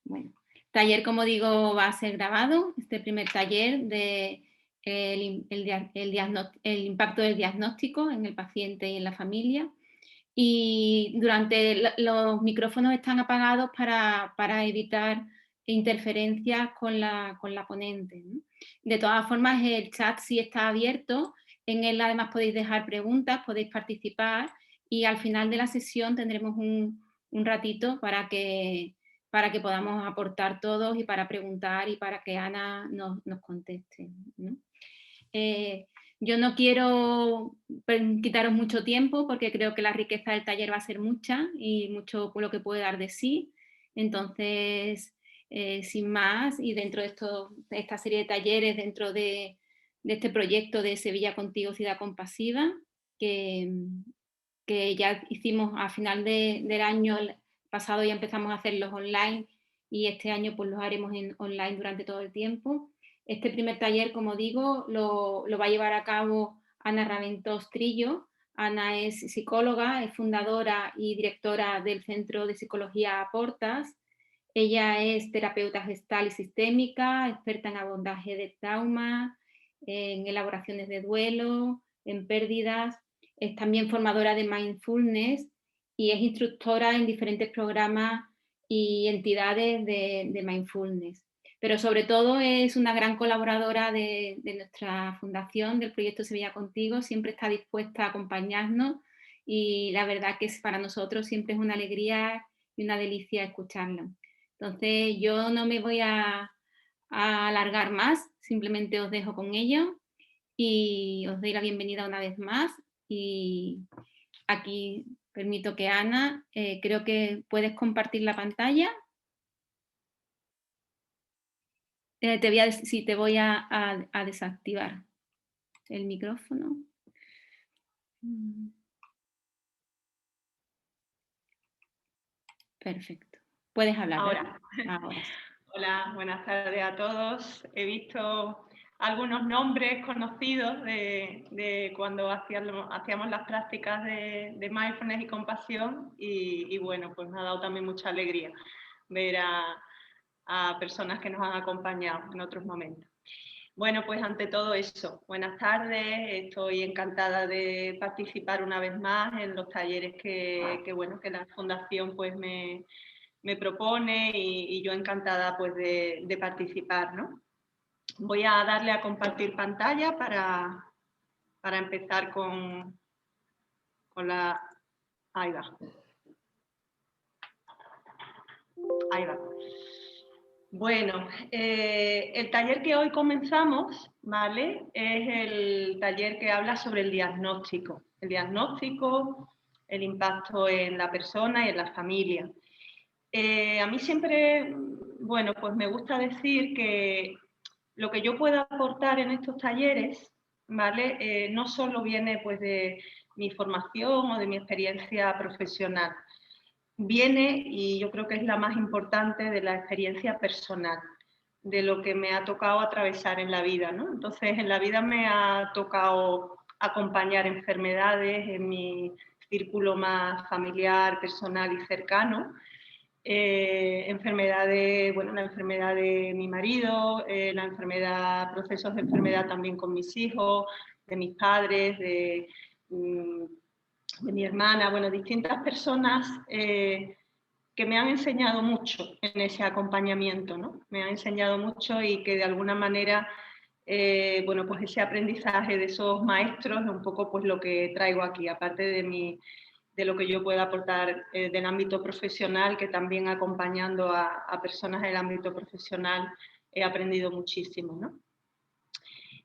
Bueno, taller, como digo, va a ser grabado, este primer taller de el impacto del diagnóstico en el paciente y en la familia. Y los micrófonos están apagados para evitar interferencias con la ponente, ¿no? De todas formas, el chat sí está abierto, en él además podéis dejar preguntas, podéis participar y al final de la sesión tendremos un ratito para que podamos aportar todos y para preguntar y para que Ana nos conteste, ¿no? Yo no quiero quitaros mucho tiempo porque creo que la riqueza del taller va a ser mucha y mucho por lo que puede dar de sí. Entonces, sin más, y dentro de esta serie de talleres, dentro de este proyecto de Sevilla Contigo, Ciudad Compasiva, que, que ya hicimos a final del año pasado, ya empezamos a hacerlos online y este año pues los haremos online durante todo el tiempo. Este primer taller, como digo, lo va a llevar a cabo Ana Raventós Trillo. Ana es psicóloga, es fundadora y directora del Centro de Psicología Aportas. Ella es terapeuta gestal y sistémica, experta en abordaje de trauma, en elaboraciones de duelo, en pérdidas. Es también formadora de mindfulness y es instructora en diferentes programas y entidades de mindfulness. Pero sobre todo es una gran colaboradora de nuestra fundación, del proyecto Sevilla Contigo, siempre está dispuesta a acompañarnos y la verdad que para nosotros siempre es una alegría y una delicia escucharla. Entonces yo no me voy a alargar más, simplemente os dejo con ello y os doy la bienvenida una vez más y aquí permito que Ana, creo que puedes compartir la pantalla. Te voy a decir si te voy a desactivar el micrófono. Perfecto. Puedes hablar. Ahora. Ahora. Hola, buenas tardes a todos. He visto algunos nombres conocidos de cuando hacíamos las prácticas de mindfulness y compasión y bueno, pues me ha dado también mucha alegría ver a personas que nos han acompañado en otros momentos. Bueno, pues ante todo eso, buenas tardes, estoy encantada de participar una vez más en los talleres que la Fundación pues me propone y yo encantada pues de participar, ¿no? Voy a darle a compartir pantalla para empezar con la... Ahí va. Ahí va. Bueno, el taller que hoy comenzamos, ¿vale? Es el taller que habla sobre el diagnóstico. El diagnóstico, el impacto en la persona y en la familia. A mí siempre, bueno, pues me gusta decir que lo que yo puedo aportar en estos talleres, ¿vale? No solo viene pues de mi formación o de mi experiencia profesional, viene, y yo creo que es la más importante, de la experiencia personal, de lo que me ha tocado atravesar en la vida, ¿no? Entonces, en la vida me ha tocado acompañar enfermedades en mi círculo más familiar, personal y cercano. Enfermedades, bueno, la enfermedad de mi marido, procesos de enfermedad también con mis hijos, de mis padres, de mi hermana, bueno, distintas personas que me han enseñado mucho en ese acompañamiento, ¿no? Me han enseñado mucho y que de alguna manera, bueno, pues ese aprendizaje de esos maestros es un poco pues lo que traigo aquí, aparte de lo que yo pueda aportar del ámbito profesional, que también acompañando a personas del ámbito profesional he aprendido muchísimo, ¿no?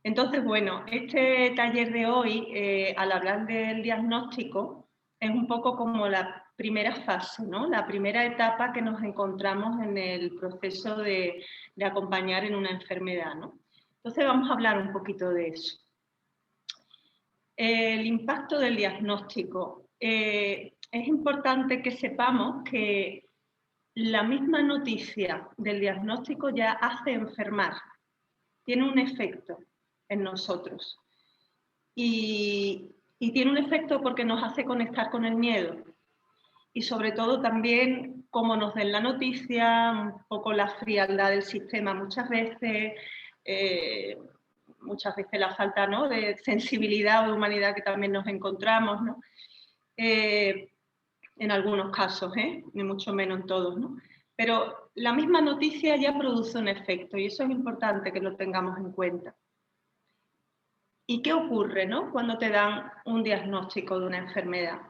Entonces, bueno, este taller de hoy, al hablar del diagnóstico, es un poco como la primera fase, ¿no? La primera etapa que nos encontramos en el proceso de acompañar en una enfermedad, ¿no? Entonces vamos a hablar un poquito de eso. El impacto del diagnóstico. Es importante que sepamos que la misma noticia del diagnóstico ya hace enfermar, tiene un efecto en nosotros. Y tiene un efecto porque nos hace conectar con el miedo y sobre todo también cómo nos den la noticia, un poco la frialdad del sistema muchas veces la falta, ¿no?, de sensibilidad o de humanidad que también nos encontramos, ¿no? En algunos casos, ni mucho menos en todos, ¿no? Pero la misma noticia ya produce un efecto y eso es importante que lo tengamos en cuenta. ¿Y qué ocurre, ¿no?, cuando te dan un diagnóstico de una enfermedad?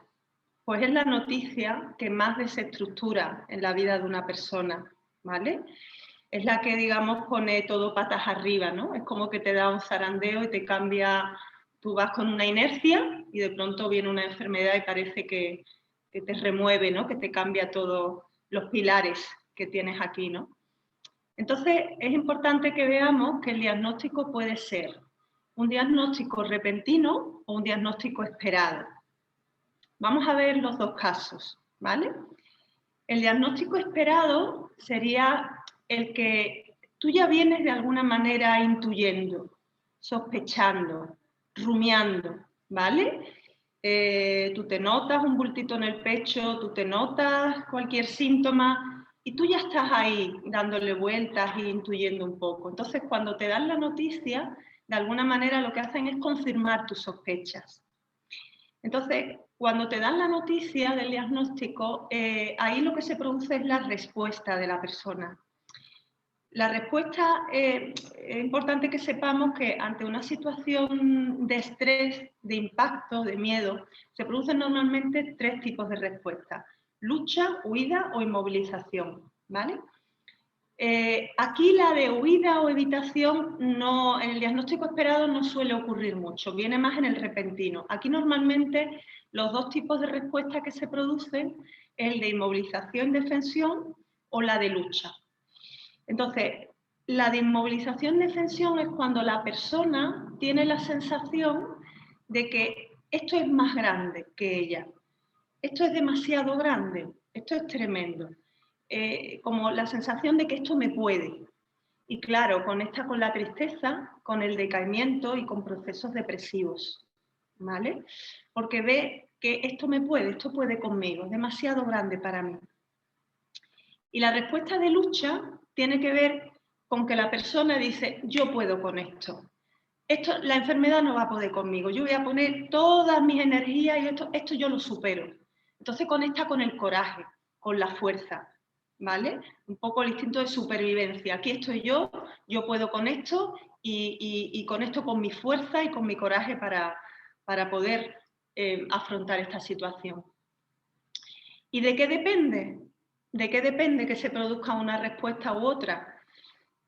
Pues es la noticia que más desestructura en la vida de una persona, ¿vale? Es la que, digamos, pone todo patas arriba, ¿no? Es como que te da un zarandeo y te cambia, tú vas con una inercia y de pronto viene una enfermedad y parece que te remueve, ¿no? Que te cambia todos los pilares que tienes aquí, ¿no? Entonces, es importante que veamos que el diagnóstico puede ser un diagnóstico repentino o un diagnóstico esperado. Vamos a ver los dos casos, ¿vale? El diagnóstico esperado sería el que tú ya vienes de alguna manera intuyendo, sospechando, rumiando, ¿vale? Tú te notas un bultito en el pecho, tú te notas cualquier síntoma y tú ya estás ahí dándole vueltas e intuyendo un poco. Entonces, cuando te dan la noticia, de alguna manera lo que hacen es confirmar tus sospechas. Entonces, cuando te dan la noticia del diagnóstico, ahí lo que se produce es la respuesta de la persona. La respuesta, es importante que sepamos que ante una situación de estrés, de impacto, de miedo, se producen normalmente 3 tipos de respuesta: lucha, huida o inmovilización, ¿vale? Aquí la de huida o evitación en el diagnóstico esperado no suele ocurrir mucho, viene más en el repentino. Aquí normalmente los 2 tipos de respuesta que se producen, el de inmovilización y defensión o la de lucha. Entonces, la de inmovilización y defensión es cuando la persona tiene la sensación de que esto es más grande que ella, esto es demasiado grande, esto es tremendo. Como la sensación de que esto me puede. Y claro, conecta con la tristeza, con el decaimiento y con procesos depresivos, ¿vale? Porque ve que esto me puede, esto puede conmigo, es demasiado grande para mí. Y la respuesta de lucha tiene que ver con que la persona dice, yo puedo con esto. La enfermedad no va a poder conmigo, yo voy a poner todas mis energías y esto yo lo supero. Entonces conecta con el coraje, con la fuerza, ¿vale? Un poco el instinto de supervivencia. Aquí estoy yo puedo con esto y con esto, con mi fuerza y con mi coraje para poder afrontar esta situación. ¿Y de qué depende? ¿De qué depende que se produzca una respuesta u otra?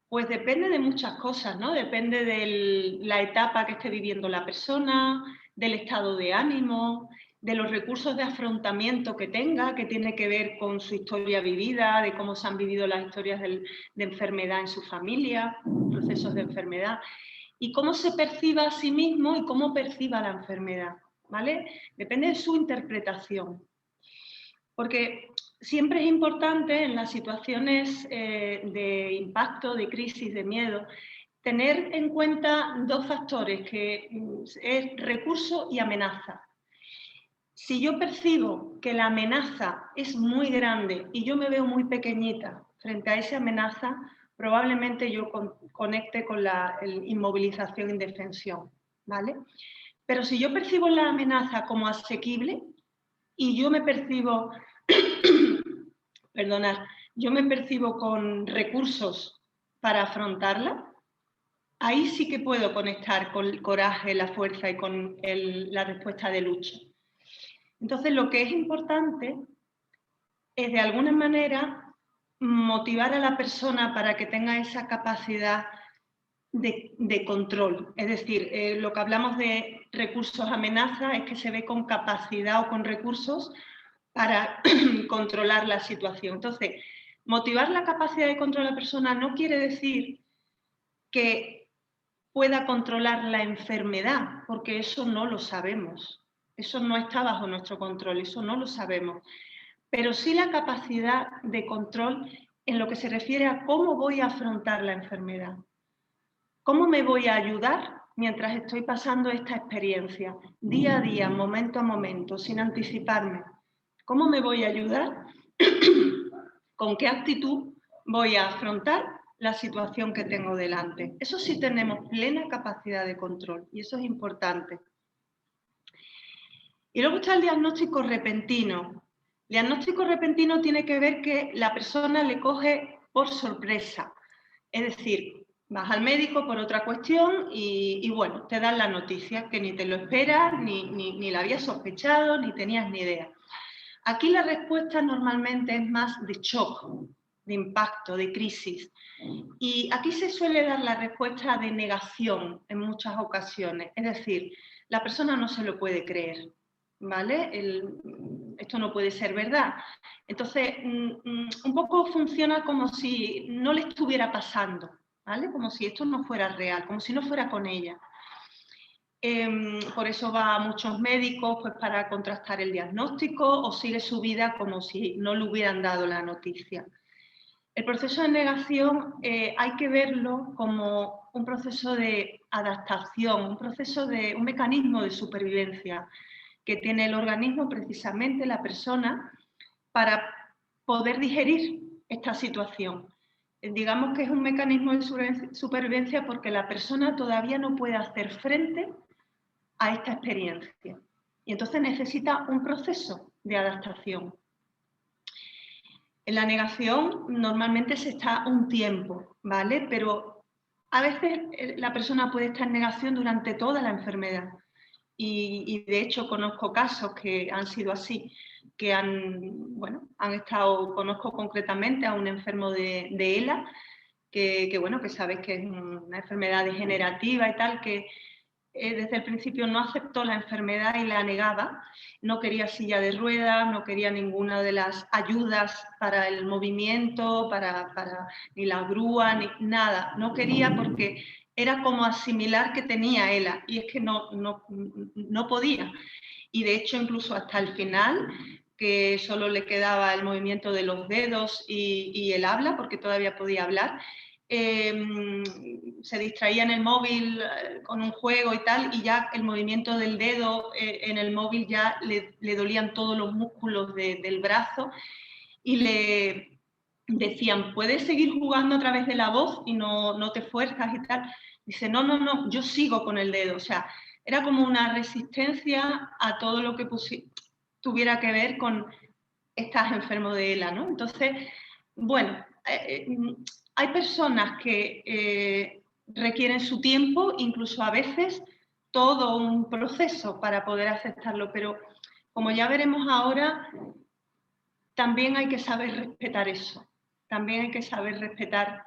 Pues depende de muchas cosas, ¿no? Depende de la etapa que esté viviendo la persona, del estado de ánimo, de los recursos de afrontamiento que tenga, que tiene que ver con su historia vivida, de cómo se han vivido las historias de enfermedad en su familia, procesos de enfermedad, y cómo se perciba a sí mismo y cómo perciba la enfermedad, ¿vale? Depende de su interpretación. Porque siempre es importante en las situaciones de impacto, de crisis, de miedo, tener en cuenta 2 factores, que es recurso y amenaza. Si yo percibo que la amenaza es muy grande y yo me veo muy pequeñita frente a esa amenaza, probablemente yo conecte con la inmovilización y indefensión, ¿vale? Pero si yo percibo la amenaza como asequible y yo me percibo, yo me percibo con recursos para afrontarla, ahí sí que puedo conectar con el coraje, la fuerza y con la respuesta de lucha. Entonces, lo que es importante es, de alguna manera, motivar a la persona para que tenga esa capacidad de control. Es decir, lo que hablamos de recursos amenaza es que se ve con capacidad o con recursos para controlar la situación. Entonces, motivar la capacidad de control de la persona no quiere decir que pueda controlar la enfermedad, porque eso no lo sabemos. Eso no está bajo nuestro control, eso no lo sabemos. Pero sí la capacidad de control en lo que se refiere a cómo voy a afrontar la enfermedad. ¿Cómo me voy a ayudar mientras estoy pasando esta experiencia? Día a día, momento a momento, sin anticiparme. ¿Cómo me voy a ayudar con qué actitud voy a afrontar la situación que tengo delante. Eso sí tenemos plena capacidad de control y eso es importante. Y luego está el diagnóstico repentino. El diagnóstico repentino tiene que ver que la persona le coge por sorpresa. Es decir, vas al médico por otra cuestión y bueno, te dan la noticia que ni te lo esperas, ni la habías sospechado, ni tenías ni idea. Aquí la respuesta normalmente es más de shock, de impacto, de crisis. Y aquí se suele dar la respuesta de negación en muchas ocasiones. Es decir, la persona no se lo puede creer, ¿vale? Esto no puede ser verdad. Entonces, un poco funciona como si no le estuviera pasando, ¿vale? Como si esto no fuera real, como si no fuera con ella. Por eso va a muchos médicos pues, para contrastar el diagnóstico o sigue su vida como si no le hubieran dado la noticia. El proceso de negación hay que verlo como un proceso de adaptación, un mecanismo de supervivencia que tiene el organismo, precisamente la persona, para poder digerir esta situación. Digamos que es un mecanismo de supervivencia porque la persona todavía no puede hacer frente a esta experiencia y entonces necesita un proceso de adaptación. En la negación normalmente se está un tiempo, ¿vale? Pero a veces la persona puede estar en negación durante toda la enfermedad y de hecho conozco casos que han sido así, que conozco concretamente a un enfermo de ELA, que sabes que es una enfermedad degenerativa y tal, que desde el principio no aceptó la enfermedad y la negaba, no quería silla de ruedas, no quería ninguna de las ayudas para el movimiento, ni la grúa, ni nada, no quería porque era como asimilar que tenía ELA y es que no podía. Y de hecho incluso hasta el final, que solo le quedaba el movimiento de los dedos y el habla, porque todavía podía hablar, se distraía en el móvil con un juego y tal, y ya el movimiento del dedo en el móvil ya le dolían todos los músculos del brazo y le decían, ¿puedes seguir jugando a través de la voz y no te fuerzas y tal? Dice, no, yo sigo con el dedo. O sea, era como una resistencia a todo lo que tuviera que ver con estás enfermo de ELA, ¿no? Entonces, bueno, hay personas que requieren su tiempo, incluso a veces todo un proceso para poder aceptarlo, pero como ya veremos ahora, también hay que saber respetar eso, también hay que saber respetar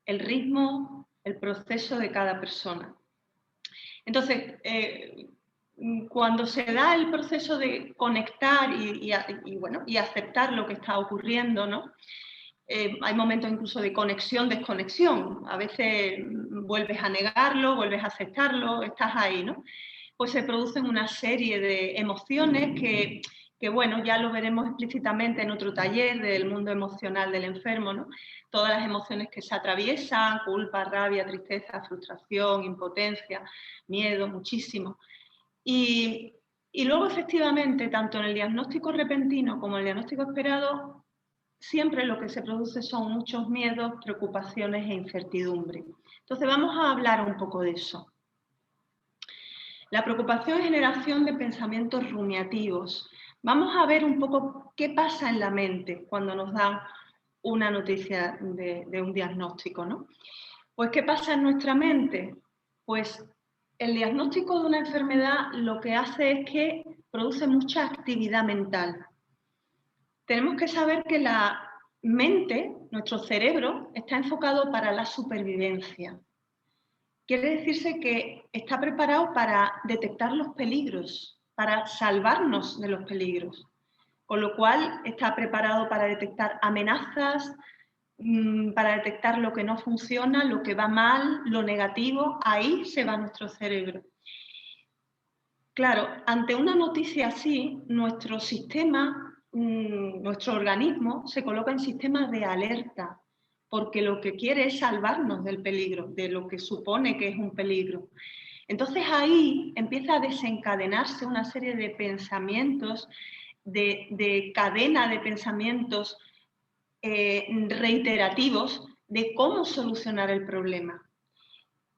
el ritmo, el proceso de cada persona. Entonces, cuando se da el proceso de conectar y aceptar lo que está ocurriendo, ¿no? Hay momentos incluso de conexión, desconexión. A veces vuelves a negarlo, vuelves a aceptarlo, estás ahí, ¿no? Pues se producen una serie de emociones que bueno, ya lo veremos explícitamente en otro taller del mundo emocional del enfermo, ¿no? Todas las emociones que se atraviesan, culpa, rabia, tristeza, frustración, impotencia, miedo, muchísimo. Y luego, efectivamente, tanto en el diagnóstico repentino como en el diagnóstico esperado, siempre lo que se produce son muchos miedos, preocupaciones e incertidumbre. Entonces vamos a hablar un poco de eso. La preocupación es generación de pensamientos rumiativos. Vamos a ver un poco qué pasa en la mente cuando nos dan una noticia de un diagnóstico, ¿no? Pues, ¿qué pasa en nuestra mente? Pues el diagnóstico de una enfermedad lo que hace es que produce mucha actividad mental. Tenemos que saber que la mente, nuestro cerebro, está enfocado para la supervivencia. Quiere decirse que está preparado para detectar los peligros, para salvarnos de los peligros, con lo cual está preparado para detectar amenazas, para detectar lo que no funciona, lo que va mal, lo negativo. Ahí se va nuestro cerebro. Claro, ante una noticia así, nuestro sistema, nuestro organismo se coloca en sistemas de alerta, porque lo que quiere es salvarnos del peligro, de lo que supone que es un peligro. Entonces ahí empieza a desencadenarse una serie de pensamientos, de cadena de pensamientos reiterativos de cómo solucionar el problema,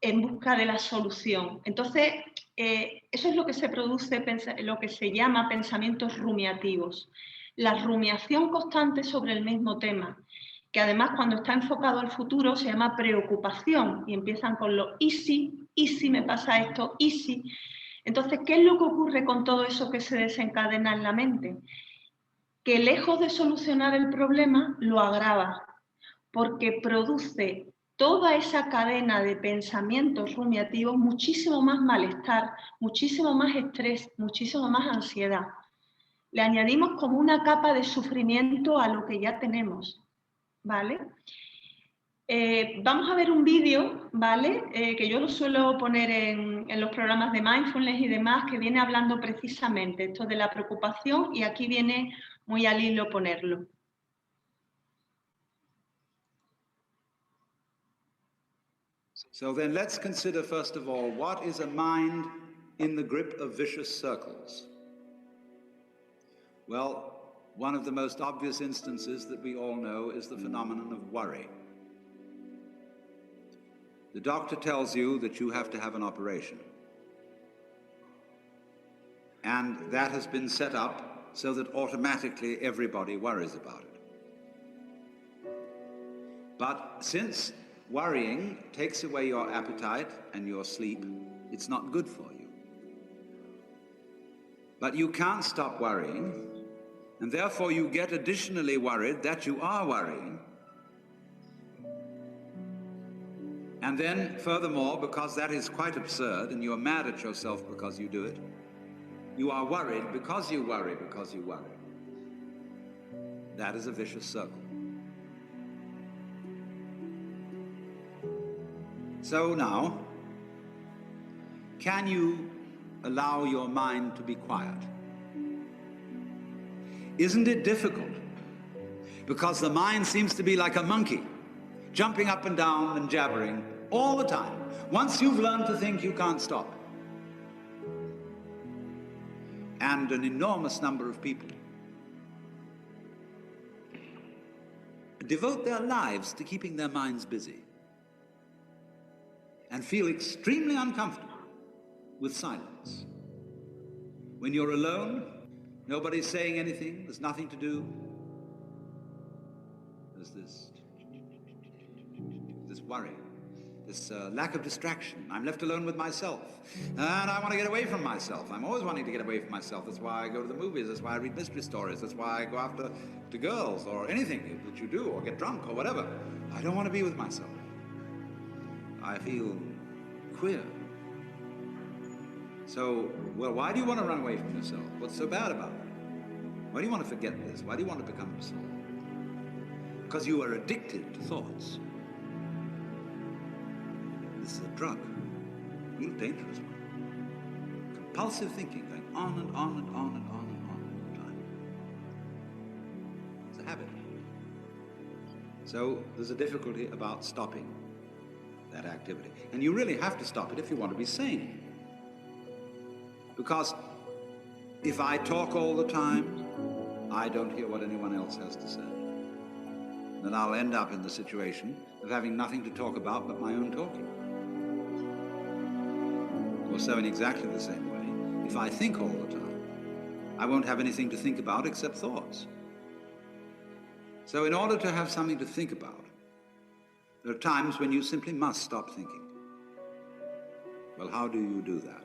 en busca de la solución. Entonces, eso es lo que se produce, lo que se llama pensamientos rumiativos. La rumiación constante sobre el mismo tema, que además cuando está enfocado al futuro se llama preocupación y empiezan con lo y si me pasa esto, y si. Entonces, ¿qué es lo que ocurre con todo eso que se desencadena en la mente? Que lejos de solucionar el problema, lo agrava, porque produce toda esa cadena de pensamientos rumiativos muchísimo más malestar, muchísimo más estrés, muchísimo más ansiedad. Le añadimos como una capa de sufrimiento a lo que ya tenemos, ¿vale? Vamos a ver un vídeo, ¿vale? Que yo lo suelo poner en los programas de mindfulness y demás, que viene hablando precisamente esto de la preocupación y aquí viene muy al hilo ponerlo. So then let's consider first of all, what is a mind in the grip of vicious circles? Well, one of the most obvious instances that we all know is the phenomenon of worry. The doctor tells you that you have to have an operation. And that has been set up so that automatically everybody worries about it. But since worrying takes away your appetite and your sleep, it's not good for you. But you can't stop worrying, and therefore you get additionally worried that you are worrying. And then, furthermore, because that is quite absurd, and you're mad at yourself because you do it, you are worried because you worry because you worry. That is a vicious circle. So now, can you allow your mind to be quiet? Isn't it difficult? Because the mind seems to be like a monkey, jumping up and down and jabbering all the time. Once you've learned to think, you can't stop. And an enormous number of people devote their lives to keeping their minds busy and feel extremely uncomfortable with silence. When you're alone, nobody's saying anything, there's nothing to do. There's this worry, this lack of distraction. I'm left alone with myself, and I want to get away from myself. I'm always wanting to get away from myself. That's why I go to the movies, that's why I read mystery stories, that's why I go after to girls or anything that you do, or get drunk or whatever. I don't want to be with myself. I feel queer. So, well, why do you want to run away from yourself? What's so bad about it? Why do you want to forget this? Why do you want to become absorbed? Because you are addicted to thoughts. This is a drug, a real dangerous one. Compulsive thinking, going on and on and on and on and on all the time. It's a habit. So there's a difficulty about stopping that activity. And you really have to stop it if you want to be sane. Because if I talk all the time, I don't hear what anyone else has to say. Then I'll end up in the situation of having nothing to talk about but my own talking. Or so in exactly the same way, if I think all the time, I won't have anything to think about except thoughts. So in order to have something to think about, there are times when you simply must stop thinking. Well, how do you do that?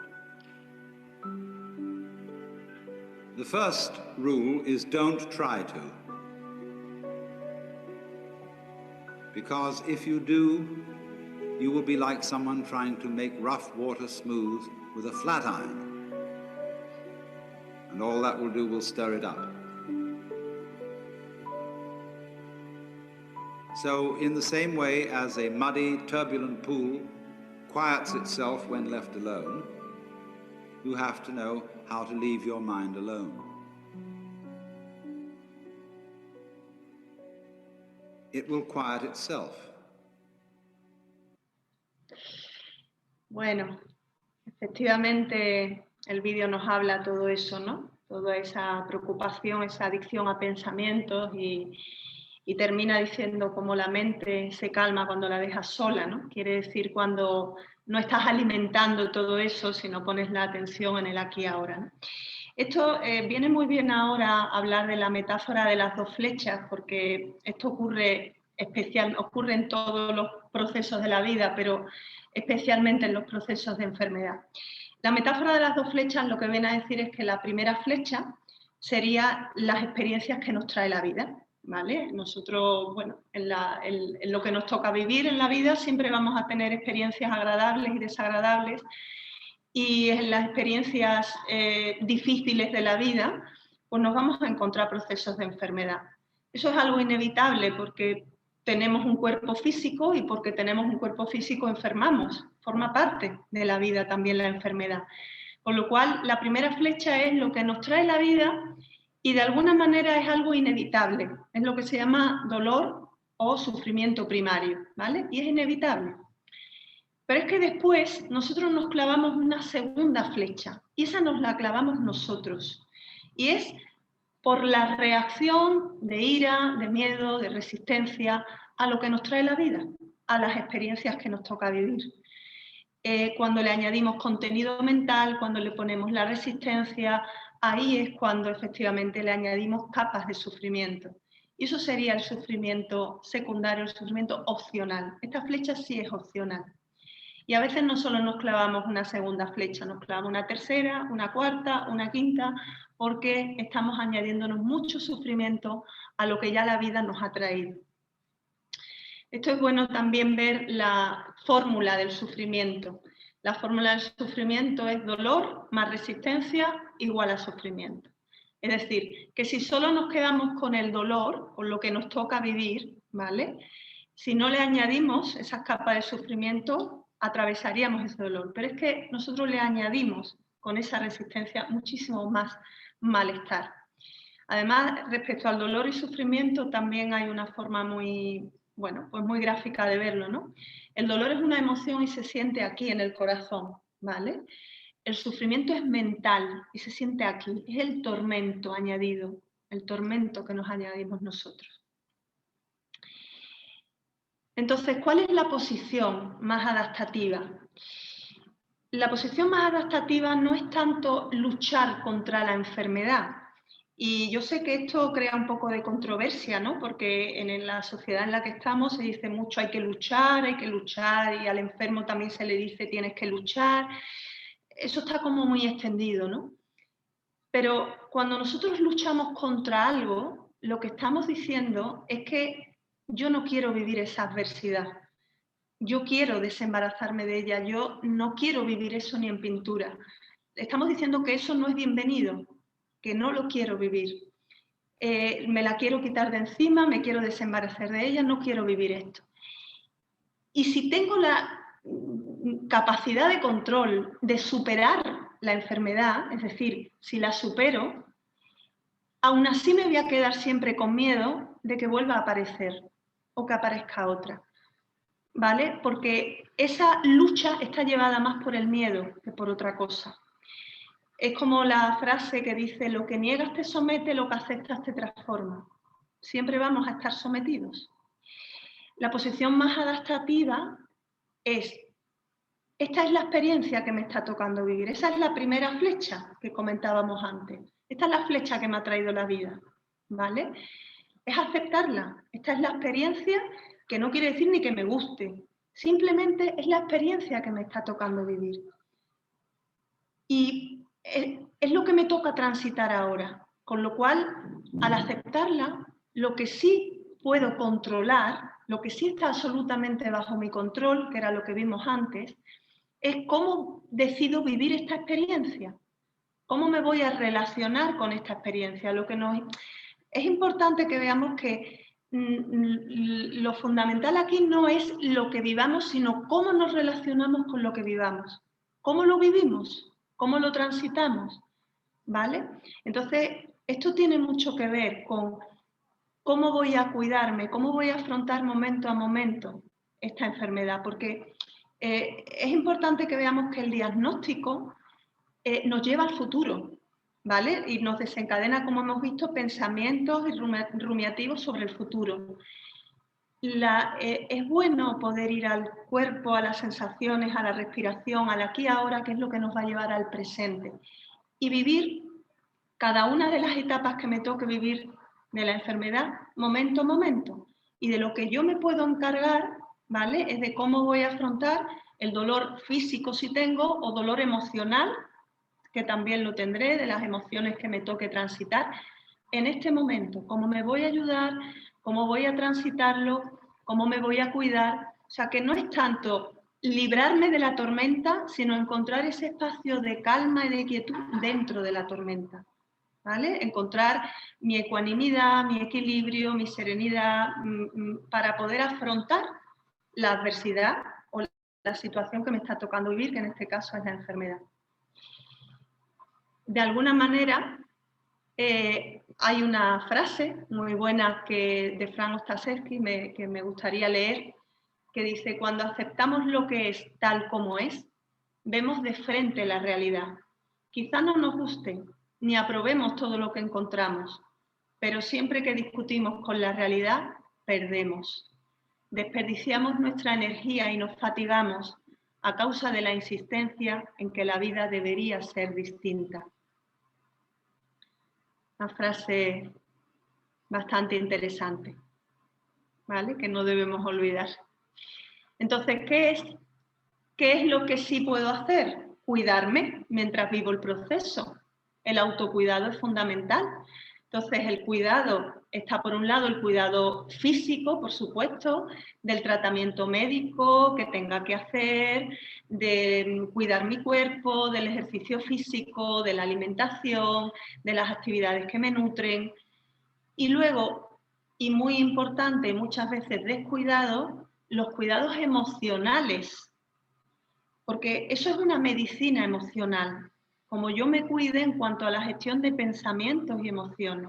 The first rule is don't try to. Because if you do, you will be like someone trying to make rough water smooth with a flat iron. And all that will do will stir it up. So in the same way as a muddy, turbulent pool quiets itself when left alone, you have to know how to leave your mind alone. It will quiet itself. Bueno, efectivamente el vídeo nos habla todo eso, ¿no? Toda esa preocupación, esa adicción a pensamientos y y termina diciendo como la mente se calma cuando la dejas sola, ¿no? Quiere decir cuando no estás alimentando todo eso, sino pones la atención en el aquí y ahora, ¿no? Esto viene muy bien ahora hablar de la metáfora de las dos flechas, porque esto ocurre en todos los procesos de la vida, pero especialmente en los procesos de enfermedad. La metáfora de las dos flechas lo que viene a decir es que la primera flecha sería las experiencias que nos trae la vida, ¿vale? Nosotros, bueno, en lo que nos toca vivir en la vida siempre vamos a tener experiencias agradables y desagradables, y en las experiencias difíciles de la vida, pues nos vamos a encontrar procesos de enfermedad. Eso es algo inevitable porque tenemos un cuerpo físico y porque tenemos un cuerpo físico enfermamos. Forma parte de la vida también la enfermedad. Con lo cual, la primera flecha es lo que nos trae la vida y de alguna manera es algo inevitable. Es lo que se llama dolor o sufrimiento primario, ¿vale? Y es inevitable. Pero es que después nosotros nos clavamos una segunda flecha y esa nos la clavamos nosotros. Y es por la reacción de ira, de miedo, de resistencia a lo que nos trae la vida, a las experiencias que nos toca vivir. Cuando le añadimos contenido mental, cuando le ponemos la resistencia, ahí es cuando efectivamente le añadimos capas de sufrimiento. Y eso sería el sufrimiento secundario, el sufrimiento opcional. Esta flecha sí es opcional. Y a veces no solo nos clavamos una segunda flecha, nos clavamos una tercera, una cuarta, una quinta, porque estamos añadiéndonos mucho sufrimiento a lo que ya la vida nos ha traído. Esto es bueno también ver la fórmula del sufrimiento. La fórmula del sufrimiento es dolor más resistencia igual a sufrimiento. Es decir, que si solo nos quedamos con el dolor, con lo que nos toca vivir, ¿vale? Si no le añadimos esas capas de sufrimiento, atravesaríamos ese dolor. Pero es que nosotros le añadimos con esa resistencia muchísimo más malestar. Además, respecto al dolor y sufrimiento, también hay una forma muy, bueno, pues muy gráfica de verlo, ¿no? El dolor es una emoción y se siente aquí en el corazón, ¿vale? El sufrimiento es mental y se siente aquí. Es el tormento añadido, el tormento que nos añadimos nosotros. Entonces, ¿cuál es la posición más adaptativa? La posición más adaptativa no es tanto luchar contra la enfermedad. Y yo sé que esto crea un poco de controversia, ¿no? Porque en la sociedad en la que estamos se dice mucho hay que luchar, y al enfermo también se le dice tienes que luchar. Eso está como muy extendido, ¿no? Pero cuando nosotros luchamos contra algo, lo que estamos diciendo es que yo no quiero vivir esa adversidad. Yo quiero desembarazarme de ella, yo no quiero vivir eso ni en pintura. Estamos diciendo que eso no es bienvenido, que no lo quiero vivir. Me la quiero quitar de encima, me quiero desembarazar de ella, no quiero vivir esto. Y si tengo la capacidad de control de superar la enfermedad, es decir, si la supero, aún así me voy a quedar siempre con miedo de que vuelva a aparecer o que aparezca otra. ¿Vale? Porque esa lucha está llevada más por el miedo que por otra cosa. Es como la frase que dice, lo que niegas te somete, lo que aceptas te transforma. Siempre vamos a estar sometidos. La posición más adaptativa es, esta es la experiencia que me está tocando vivir. Esa es la primera flecha que comentábamos antes. Esta es la flecha que me ha traído la vida. ¿Vale? Es aceptarla. Esta es la experiencia que no quiere decir ni que me guste, simplemente es la experiencia que me está tocando vivir. Y es lo que me toca transitar ahora, con lo cual, al aceptarla, lo que sí puedo controlar, lo que sí está absolutamente bajo mi control, que era lo que vimos antes, es cómo decido vivir esta experiencia, cómo me voy a relacionar con esta experiencia. Es importante que veamos que lo fundamental aquí no es lo que vivamos, sino cómo nos relacionamos con lo que vivamos. ¿Cómo lo vivimos? ¿Cómo lo transitamos? ¿Vale? Entonces, esto tiene mucho que ver con cómo voy a cuidarme, cómo voy a afrontar momento a momento esta enfermedad, porque es importante que veamos que el diagnóstico nos lleva al futuro, ¿vale? Y nos desencadena, como hemos visto, pensamientos rumiativos sobre el futuro. Es bueno poder ir al cuerpo, a las sensaciones, a la respiración, al aquí y ahora, que es lo que nos va a llevar al presente. Y vivir cada una de las etapas que me toque vivir de la enfermedad, momento a momento. Y de lo que yo me puedo encargar, ¿vale? Es de cómo voy a afrontar el dolor físico si tengo, o dolor emocional, que también lo tendré, de las emociones que me toque transitar en este momento. Cómo me voy a ayudar, cómo voy a transitarlo, cómo me voy a cuidar. O sea, que no es tanto librarme de la tormenta, sino encontrar ese espacio de calma y de quietud dentro de la tormenta. ¿Vale? Encontrar mi ecuanimidad, mi equilibrio, mi serenidad, para poder afrontar la adversidad o la situación que me está tocando vivir, que en este caso es la enfermedad. De alguna manera, hay una frase muy buena de Frank Ostaseski que me gustaría leer, que dice: cuando aceptamos lo que es tal como es, vemos de frente la realidad. Quizá no nos guste, ni aprobemos todo lo que encontramos, pero siempre que discutimos con la realidad, perdemos. Desperdiciamos nuestra energía y nos fatigamos a causa de la insistencia en que la vida debería ser distinta. Una frase bastante interesante, ¿vale? Que no debemos olvidar. Entonces, ¿qué es lo que sí puedo hacer? Cuidarme mientras vivo el proceso. El autocuidado es fundamental. Entonces, el cuidado está, por un lado, el cuidado físico, por supuesto, del tratamiento médico que tenga que hacer, de cuidar mi cuerpo, del ejercicio físico, de la alimentación, de las actividades que me nutren. Y luego, y muy importante, muchas veces descuidado, los cuidados emocionales, porque eso es una medicina emocional. Como yo me cuide en cuanto a la gestión de pensamientos y emociones,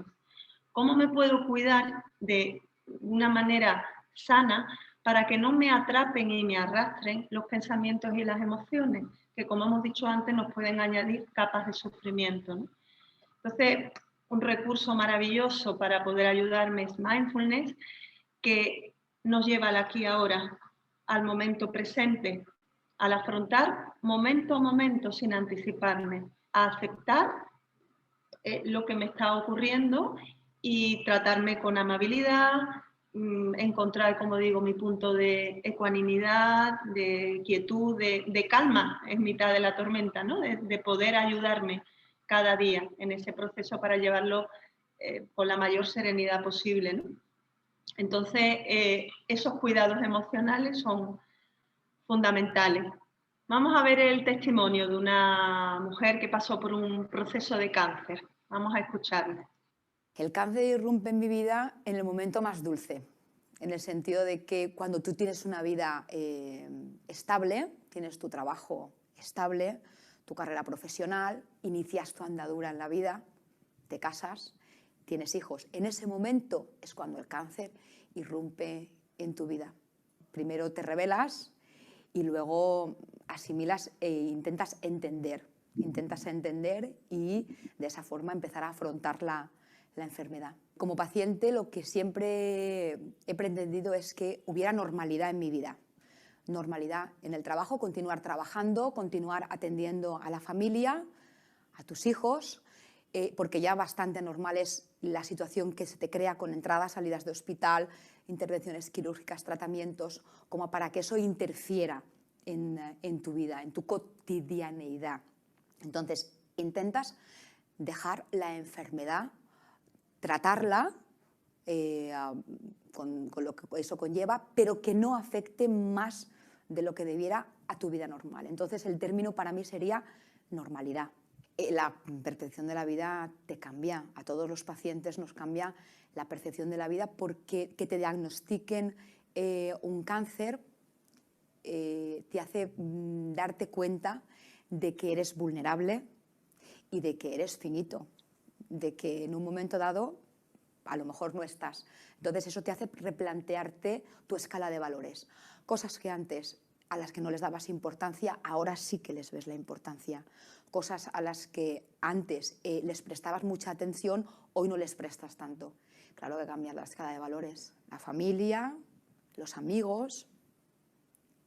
¿cómo me puedo cuidar de una manera sana para que no me atrapen y me arrastren los pensamientos y las emociones, que, como hemos dicho antes, nos pueden añadir capas de sufrimiento, ¿no? Entonces, un recurso maravilloso para poder ayudarme es mindfulness, que nos lleva al aquí y ahora, al momento presente, al afrontar momento a momento sin anticiparme, a aceptar lo que me está ocurriendo y tratarme con amabilidad, encontrar, como digo, mi punto de ecuanimidad, de quietud, de calma en mitad de la tormenta, ¿no? De poder ayudarme cada día en ese proceso para llevarlo con la mayor serenidad posible, ¿no? Entonces, esos cuidados emocionales son fundamentales. Vamos a ver el testimonio de una mujer que pasó por un proceso de cáncer. Vamos a escucharla. El cáncer irrumpe en mi vida en el momento más dulce, en el sentido de que cuando tú tienes una vida estable, tienes tu trabajo estable, tu carrera profesional, inicias tu andadura en la vida, te casas, tienes hijos. En ese momento es cuando el cáncer irrumpe en tu vida. Primero te rebelas y luego asimilas e intentas entender y de esa forma empezar a afrontar la enfermedad. Como paciente, lo que siempre he pretendido es que hubiera normalidad en mi vida. Normalidad en el trabajo, continuar trabajando, continuar atendiendo a la familia, a tus hijos, porque ya bastante normal es la situación que se te crea con entradas, salidas de hospital, intervenciones quirúrgicas, tratamientos, como para que eso interfiera en tu vida, en tu cotidianeidad. Entonces, intentas dejar la enfermedad, tratarla con lo que eso conlleva, pero que no afecte más de lo que debiera a tu vida normal. Entonces, el término para mí sería normalidad. La percepción de la vida te cambia, a todos los pacientes nos cambia la percepción de la vida, porque que te diagnostiquen un cáncer te hace darte cuenta de que eres vulnerable y de que eres finito, de que en un momento dado a lo mejor no estás. Entonces eso te hace replantearte tu escala de valores. Cosas que antes a las que no les dabas importancia, ahora sí que les ves la importancia. Cosas a las que antes les prestabas mucha atención, hoy no les prestas tanto. Claro que cambia la escala de valores. La familia, los amigos,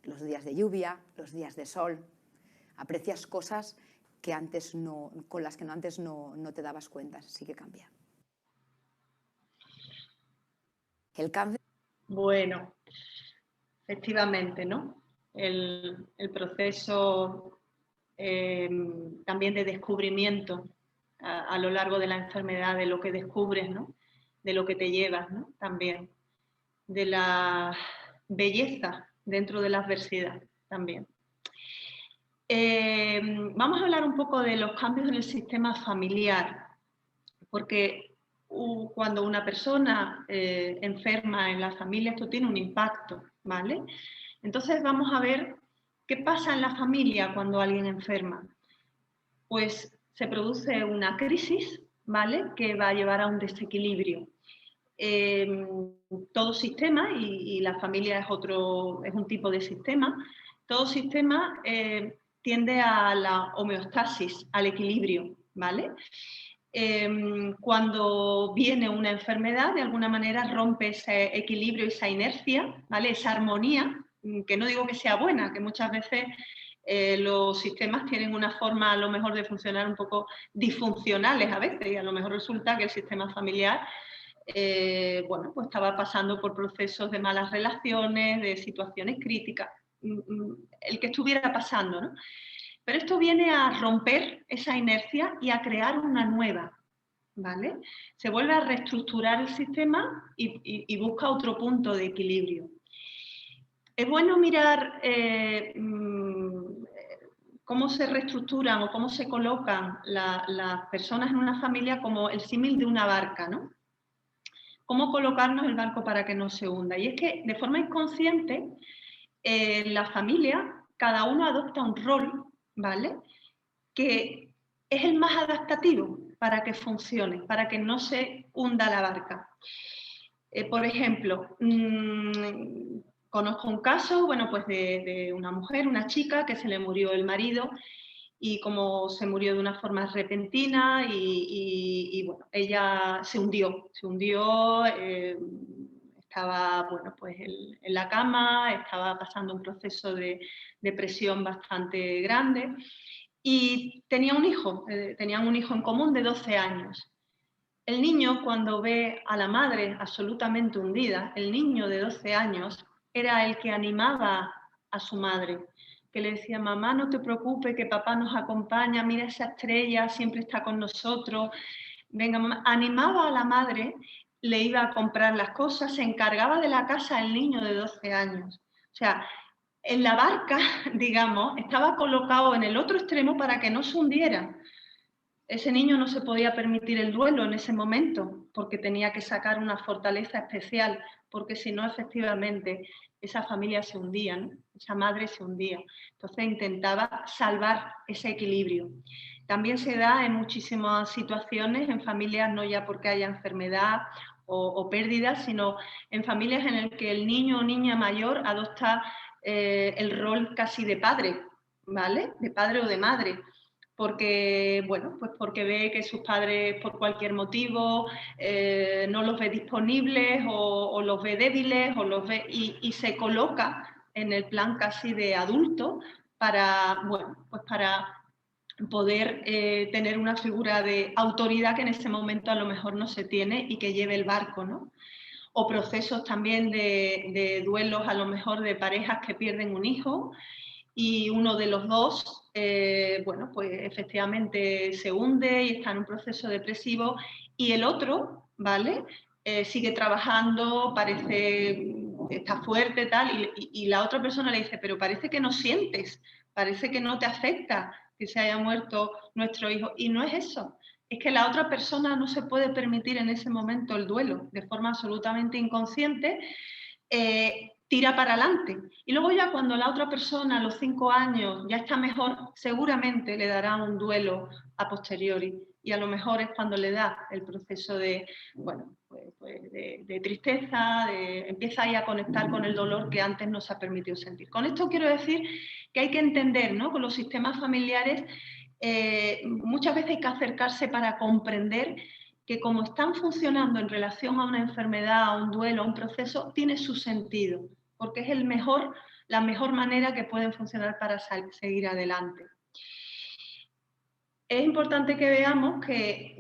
los días de lluvia, los días de sol. Aprecias cosas que antes no, con las que antes no te dabas cuenta. Sí que cambia. El cáncer. Bueno, efectivamente, ¿no? El proceso también de descubrimiento a lo largo de la enfermedad, de lo que descubres, ¿no? De lo que te llevas, ¿no? También, de la belleza dentro de la adversidad también. Vamos a hablar un poco de los cambios en el sistema familiar, porque cuando una persona enferma en la familia, esto tiene un impacto, ¿vale? Entonces vamos a ver qué pasa en la familia cuando alguien enferma. Pues se produce una crisis, ¿vale? Que va a llevar a un desequilibrio. Todo sistema, y la familia es un tipo de sistema, todo sistema tiende a la homeostasis, al equilibrio, ¿vale? Cuando viene una enfermedad, de alguna manera rompe ese equilibrio, esa inercia, ¿vale? Esa armonía, que no digo que sea buena, que muchas veces los sistemas tienen una forma a lo mejor de funcionar un poco disfuncionales a veces, y a lo mejor resulta que el sistema familiar bueno, pues estaba pasando por procesos de malas relaciones, de situaciones críticas, el que estuviera pasando, ¿no? Pero esto viene a romper esa inercia y a crear una nueva, ¿vale? Se vuelve a reestructurar el sistema y busca otro punto de equilibrio. Es bueno mirar cómo se reestructuran o cómo se colocan las personas en una familia como el símil de una barca, ¿no? Cómo colocarnos el barco para que no se hunda. Y es que de forma inconsciente, en la familia, cada uno adopta un rol, ¿vale? Que es el más adaptativo para que funcione, para que no se hunda la barca. Por ejemplo, conozco un caso, bueno, pues de una mujer, una chica, que se le murió el marido, y como se murió de una forma repentina y bueno, ella se hundió, estaba, bueno, pues en la cama, estaba pasando un proceso de depresión bastante grande y tenían un hijo en común de 12 años. El niño, cuando ve a la madre absolutamente hundida, el niño de 12 años era el que animaba a su madre, que le decía: mamá, no te preocupes, que papá nos acompaña, mira esa estrella, siempre está con nosotros. Venga, mamá. Animaba a la madre, le iba a comprar las cosas, se encargaba de la casa el niño de 12 años. O sea, en la barca, digamos, estaba colocado en el otro extremo para que no se hundiera. Ese niño no se podía permitir el duelo en ese momento porque tenía que sacar una fortaleza especial, porque si no, efectivamente, esa familia se hundía, ¿no? Esa madre se hundía. Entonces intentaba salvar ese equilibrio. También se da en muchísimas situaciones, en familias, no ya porque haya enfermedad o pérdida, sino en familias en las que el niño o niña mayor adopta el rol casi de padre, ¿vale? De padre o de madre. Porque, bueno, pues porque ve que sus padres por cualquier motivo no los ve disponibles o los ve débiles y se coloca en el plan casi de adulto para, bueno, pues para poder tener una figura de autoridad que en ese momento a lo mejor no se tiene y que lleve el barco, ¿no? O procesos también de duelos a lo mejor de parejas que pierden un hijo y uno de los dos, bueno, pues efectivamente se hunde y está en un proceso depresivo y el otro, ¿vale? Sigue trabajando, parece, está fuerte, tal, y la otra persona le dice: pero parece que no sientes, parece que no te afecta que se haya muerto nuestro hijo. Y no es eso, es que la otra persona no se puede permitir en ese momento el duelo, de forma absolutamente inconsciente, tira para adelante. Y luego ya cuando la otra persona a los 5 años ya está mejor, seguramente le dará un duelo a posteriori. y a lo mejor es cuando le da el proceso de, bueno, de tristeza, empieza ahí a conectar con el dolor que antes no se ha permitido sentir. Con esto quiero decir que hay que entender, ¿no?, con los sistemas familiares muchas veces hay que acercarse para comprender que como están funcionando en relación a una enfermedad, a un duelo, a un proceso, tiene su sentido, porque es la mejor manera que pueden funcionar para seguir adelante. Es importante que veamos que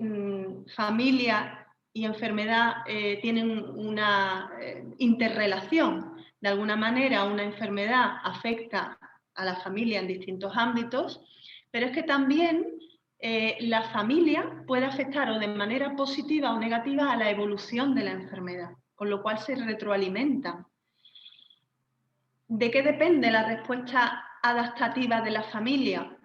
familia y enfermedad tienen una interrelación. De alguna manera, una enfermedad afecta a la familia en distintos ámbitos, pero es que también la familia puede afectar o de manera positiva o negativa a la evolución de la enfermedad, con lo cual se retroalimentan. ¿De qué depende la respuesta adaptativa de la familia?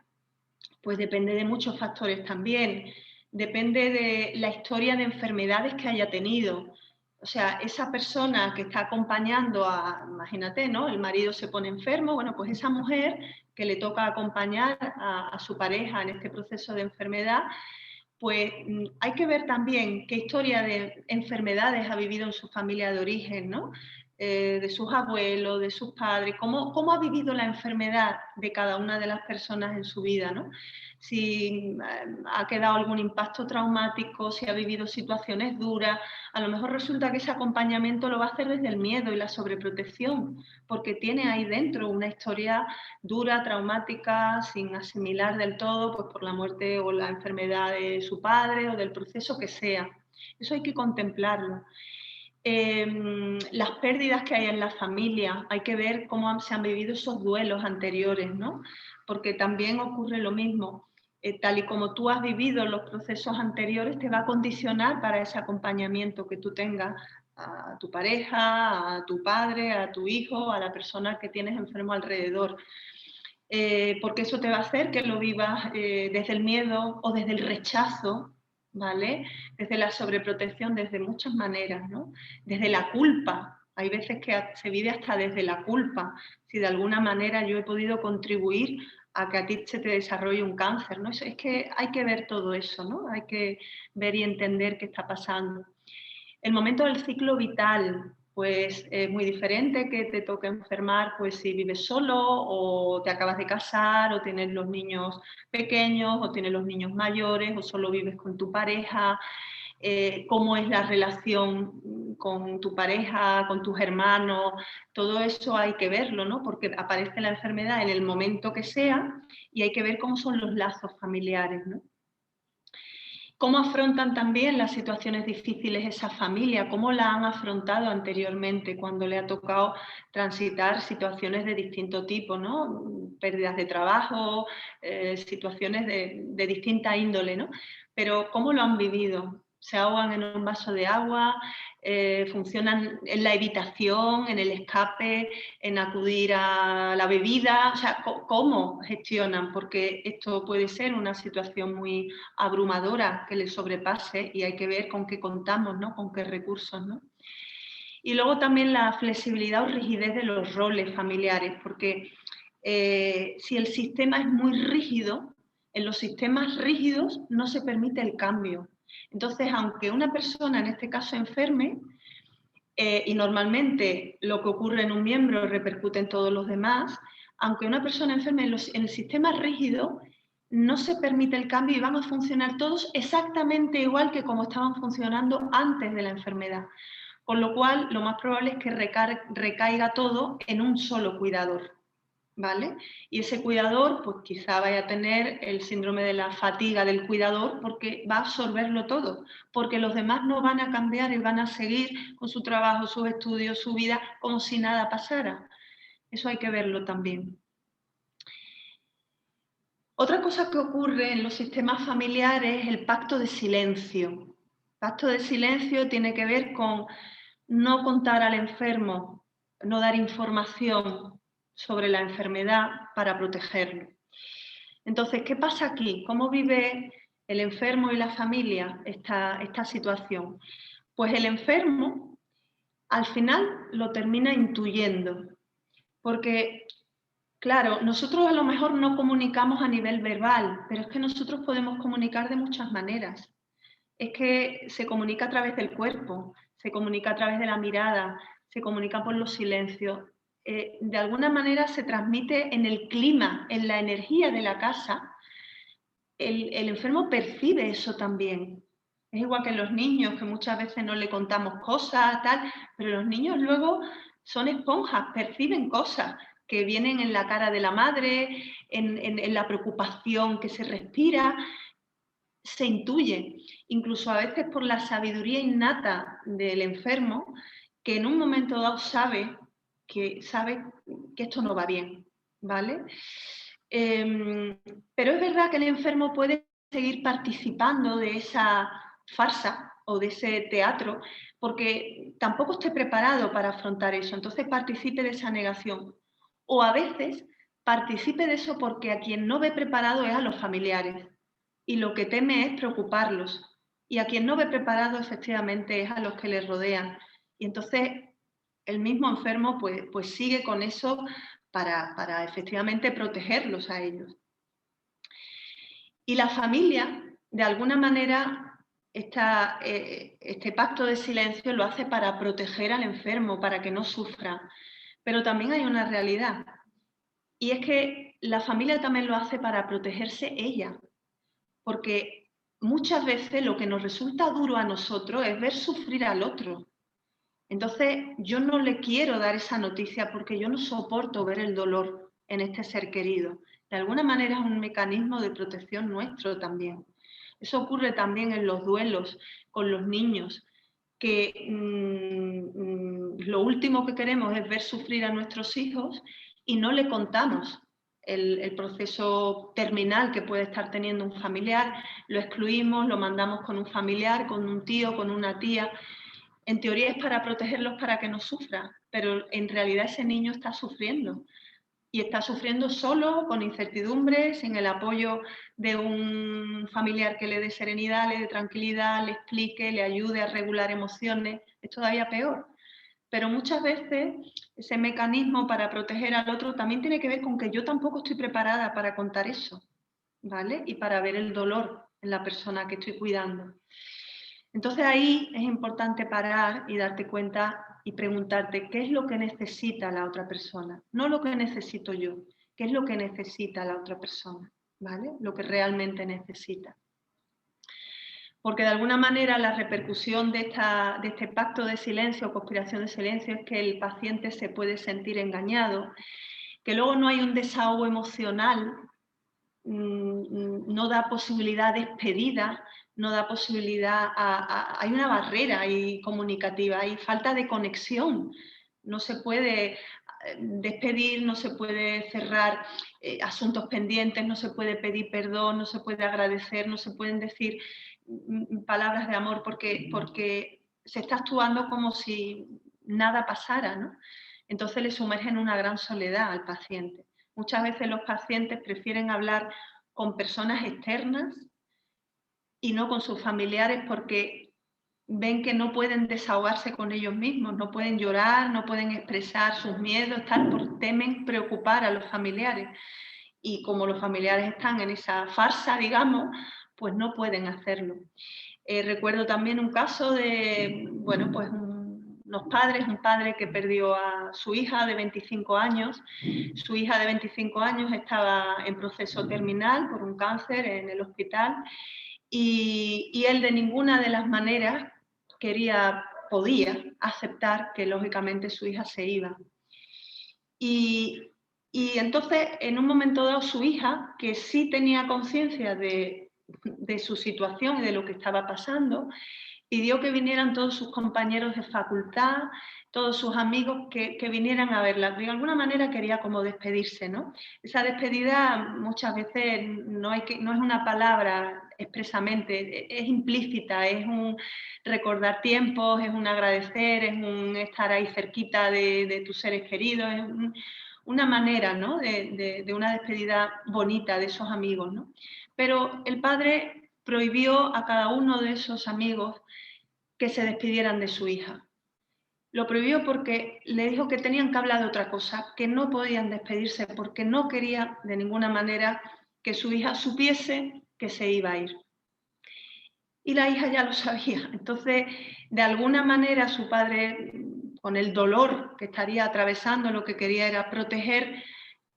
Pues depende de muchos factores también. Depende de la historia de enfermedades que haya tenido. O sea, esa persona que está acompañando imagínate, ¿no?, el marido se pone enfermo, bueno, pues esa mujer que le toca acompañar a su pareja en este proceso de enfermedad, pues hay que ver también qué historia de enfermedades ha vivido en su familia de origen, ¿no?, de sus abuelos, de sus padres, cómo ha vivido la enfermedad de cada una de las personas en su vida, ¿no? Si ha quedado algún impacto traumático, si ha vivido situaciones duras. A lo mejor resulta que ese acompañamiento lo va a hacer desde el miedo y la sobreprotección, porque tiene ahí dentro una historia dura, traumática, sin asimilar del todo, pues por la muerte o la enfermedad de su padre o del proceso que sea. Eso hay que contemplarlo. Las pérdidas que hay en la familia, hay que ver cómo se han vivido esos duelos anteriores, ¿no? Porque también ocurre lo mismo. Tal y como tú has vivido los procesos anteriores, te va a condicionar para ese acompañamiento que tú tengas a tu pareja, a tu padre, a tu hijo, a la persona que tienes enfermo alrededor. Porque eso te va a hacer que lo vivas desde el miedo o desde el rechazo, ¿vale? Desde la sobreprotección, desde muchas maneras, ¿no? Desde la culpa. Hay veces que se vive hasta desde la culpa. Si de alguna manera yo he podido contribuir a que a ti se te desarrolle un cáncer, ¿no? Es que hay que ver todo eso, ¿no? Hay que ver y entender qué está pasando. El momento del ciclo vital, pues es muy diferente que te toque enfermar, pues si vives solo o te acabas de casar o tienes los niños pequeños o tienes los niños mayores o solo vives con tu pareja. Cómo es la relación con tu pareja, con tus hermanos, todo eso hay que verlo, ¿no? Porque aparece la enfermedad en el momento que sea y hay que ver cómo son los lazos familiares, ¿no? ¿Cómo afrontan también las situaciones difíciles esa familia? ¿Cómo la han afrontado anteriormente cuando le ha tocado transitar situaciones de distinto tipo, ¿no? Pérdidas de trabajo, situaciones de distinta índole, ¿no? Pero ¿cómo lo han vivido? ¿Se ahogan en un vaso de agua? ¿Funcionan en la evitación, en el escape, en acudir a la bebida? O sea, ¿cómo gestionan? Porque esto puede ser una situación muy abrumadora que les sobrepase y hay que ver con qué contamos, ¿no? Con qué recursos, ¿no? Y luego también la flexibilidad o rigidez de los roles familiares, porque si el sistema es muy rígido, en los sistemas rígidos no se permite el cambio. Entonces, aunque una persona en este caso enferme, y normalmente lo que ocurre en un miembro repercute en todos los demás, aunque una persona enferme en el sistema rígido, no se permite el cambio y van a funcionar todos exactamente igual que como estaban funcionando antes de la enfermedad. Con lo cual, lo más probable es que recaiga todo en un solo cuidador, ¿vale? Y ese cuidador, pues quizá vaya a tener el síndrome de la fatiga del cuidador porque va a absorberlo todo, porque los demás no van a cambiar y van a seguir con su trabajo, sus estudios, su vida, como si nada pasara. Eso hay que verlo también. Otra cosa que ocurre en los sistemas familiares es el pacto de silencio. El pacto de silencio tiene que ver con no contar al enfermo, no dar información sobre la enfermedad para protegerlo. Entonces, ¿qué pasa aquí? ¿Cómo vive el enfermo y la familia esta situación? Pues el enfermo al final lo termina intuyendo, porque Claro, nosotros a lo mejor no comunicamos a nivel verbal, pero es que nosotros podemos comunicar de muchas maneras. Es que se comunica a través del cuerpo, se comunica a través de la mirada, se comunica por los silencios. De alguna manera se transmite en el clima, en la energía de la casa. El enfermo percibe eso también. Es igual que los niños, que muchas veces no le contamos cosas, tal, pero los niños luego son esponjas, perciben cosas que vienen en la cara de la madre, en la preocupación que se respira, se intuye, incluso a veces por la sabiduría innata del enfermo, que en un momento dado sabe que esto no va bien, ¿vale? Pero es verdad que el enfermo puede seguir participando de esa farsa o de ese teatro porque tampoco esté preparado para afrontar eso, entonces participe de esa negación. O a veces participe de eso porque a quien no ve preparado es a los familiares y lo que teme es preocuparlos. Y a quien no ve preparado efectivamente es a los que les rodean. Y entonces el mismo enfermo pues sigue con eso para efectivamente protegerlos a ellos. Y la familia, de alguna manera, este pacto de silencio lo hace para proteger al enfermo, para que no sufra. Pero también hay una realidad, y es que la familia también lo hace para protegerse ella, porque muchas veces lo que nos resulta duro a nosotros es ver sufrir al otro. Entonces, yo no le quiero dar esa noticia porque yo no soporto ver el dolor en este ser querido. De alguna manera es un mecanismo de protección nuestro también. Eso ocurre también en los duelos con los niños, que lo último que queremos es ver sufrir a nuestros hijos y no le contamos el proceso terminal que puede estar teniendo un familiar, lo excluimos, lo mandamos con un familiar, con un tío, con una tía. En teoría es para protegerlos para que no sufran, pero en realidad ese niño está sufriendo. Y está sufriendo solo, con incertidumbre, sin el apoyo de un familiar que le dé serenidad, le dé tranquilidad, le explique, le ayude a regular emociones. Es todavía peor. Pero muchas veces ese mecanismo para proteger al otro también tiene que ver con que yo tampoco estoy preparada para contar eso, ¿vale? Y para ver el dolor en la persona que estoy cuidando. Entonces ahí es importante parar y darte cuenta y preguntarte qué es lo que necesita la otra persona, no lo que necesito yo, qué es lo que necesita la otra persona, ¿vale? Lo que realmente necesita. Porque de alguna manera la repercusión de este pacto de silencio o conspiración de silencio es que el paciente se puede sentir engañado, que luego no hay un desahogo emocional, no da posibilidad de despedida, no da posibilidad, hay una barrera ahí comunicativa, hay falta de conexión, no se puede despedir, no se puede cerrar asuntos pendientes, no se puede pedir perdón, no se puede agradecer, no se pueden decir palabras de amor porque se está actuando como si nada pasara, ¿no? Entonces le sumerge en una gran soledad al paciente. Muchas veces los pacientes prefieren hablar con personas externas y no con sus familiares porque ven que no pueden desahogarse con ellos mismos, no pueden llorar, no pueden expresar sus miedos, tal, porque temen preocupar a los familiares. Y como los familiares están en esa farsa, digamos, pues no pueden hacerlo. Recuerdo también un caso de, bueno, pues un padre que perdió a su hija de 25 años. Su hija de 25 años estaba en proceso terminal por un cáncer en el hospital y él de ninguna de las maneras podía aceptar que lógicamente su hija se iba. Y entonces, en un momento dado, su hija, que sí tenía conciencia de su situación y de lo que estaba pasando, pidió que vinieran todos sus compañeros de facultad, todos sus amigos que vinieran a verla. De alguna manera quería como despedirse, ¿no? Esa despedida muchas veces no es una palabra expresamente, es implícita, es un recordar tiempos, es un agradecer, es un estar ahí cerquita de tus seres queridos, es una manera, ¿no? de una despedida bonita de esos amigos, ¿no? Pero el padre prohibió a cada uno de esos amigos que se despidieran de su hija. Lo prohibió porque le dijo que tenían que hablar de otra cosa, que no podían despedirse porque no quería de ninguna manera que su hija supiese que se iba a ir. Y la hija ya lo sabía. Entonces, de alguna manera su padre, con el dolor que estaría atravesando, lo que quería era proteger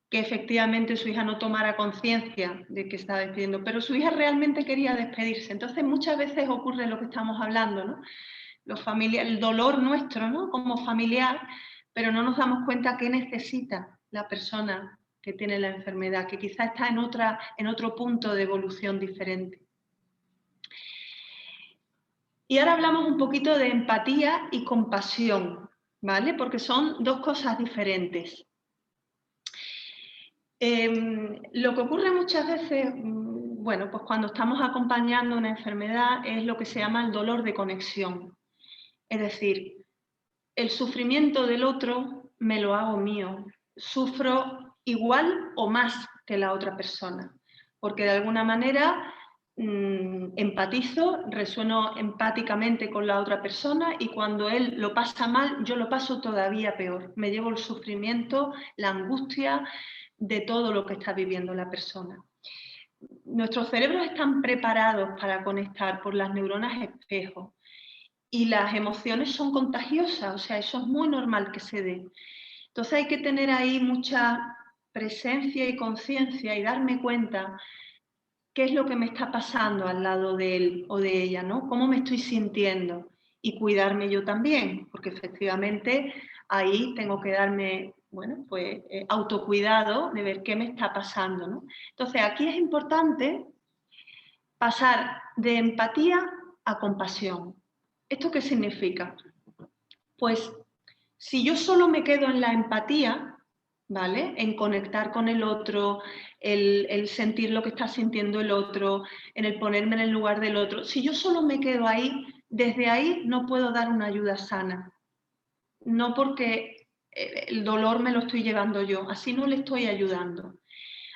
que efectivamente su hija no tomara conciencia de que estaba despidiendo, pero su hija realmente quería despedirse. Entonces muchas veces ocurre lo que estamos hablando, ¿no? El dolor nuestro, ¿no? Como familiar, pero no nos damos cuenta qué necesita la persona que tiene la enfermedad, que quizá está en otro punto de evolución diferente. Y ahora hablamos un poquito de empatía y compasión, ¿vale? Porque son dos cosas diferentes. Lo que ocurre muchas veces, bueno, pues cuando estamos acompañando una enfermedad es lo que se llama el dolor de conexión. Es decir, el sufrimiento del otro me lo hago mío. Sufro igual o más que la otra persona, porque de alguna manera empatizo, resueno empáticamente con la otra persona y cuando él lo pasa mal, yo lo paso todavía peor. Me llevo el sufrimiento, la angustia de todo lo que está viviendo la persona. Nuestros cerebros están preparados para conectar por las neuronas espejo y las emociones son contagiosas, o sea, eso es muy normal que se dé. Entonces hay que tener ahí mucha presencia y conciencia y darme cuenta qué es lo que me está pasando al lado de él o de ella, ¿no? Cómo me estoy sintiendo y cuidarme yo también, porque efectivamente ahí tengo que darme, bueno, pues autocuidado de ver qué me está pasando, ¿no? Entonces aquí es importante pasar de empatía a compasión. ¿Esto qué significa? Pues si yo solo me quedo en la empatía, ¿vale? En conectar con el otro, el sentir lo que está sintiendo el otro, en el ponerme en el lugar del otro. Si yo solo me quedo ahí, desde ahí no puedo dar una ayuda sana. No porque el dolor me lo estoy llevando yo, así no le estoy ayudando.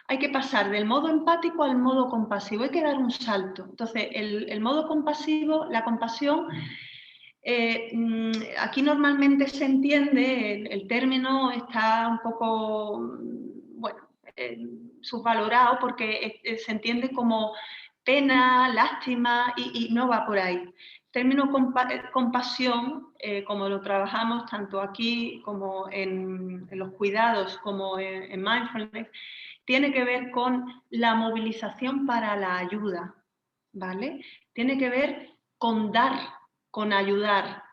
Hay que pasar del modo empático al modo compasivo, hay que dar un salto. Entonces, el modo compasivo, la compasión, aquí normalmente se entiende, el término está un poco, bueno, subvalorado porque se entiende como pena, lástima y no va por ahí. El término compasión, como lo trabajamos tanto aquí como en los cuidados, como en mindfulness, tiene que ver con la movilización para la ayuda, ¿vale? Tiene que ver con dar, con ayudar,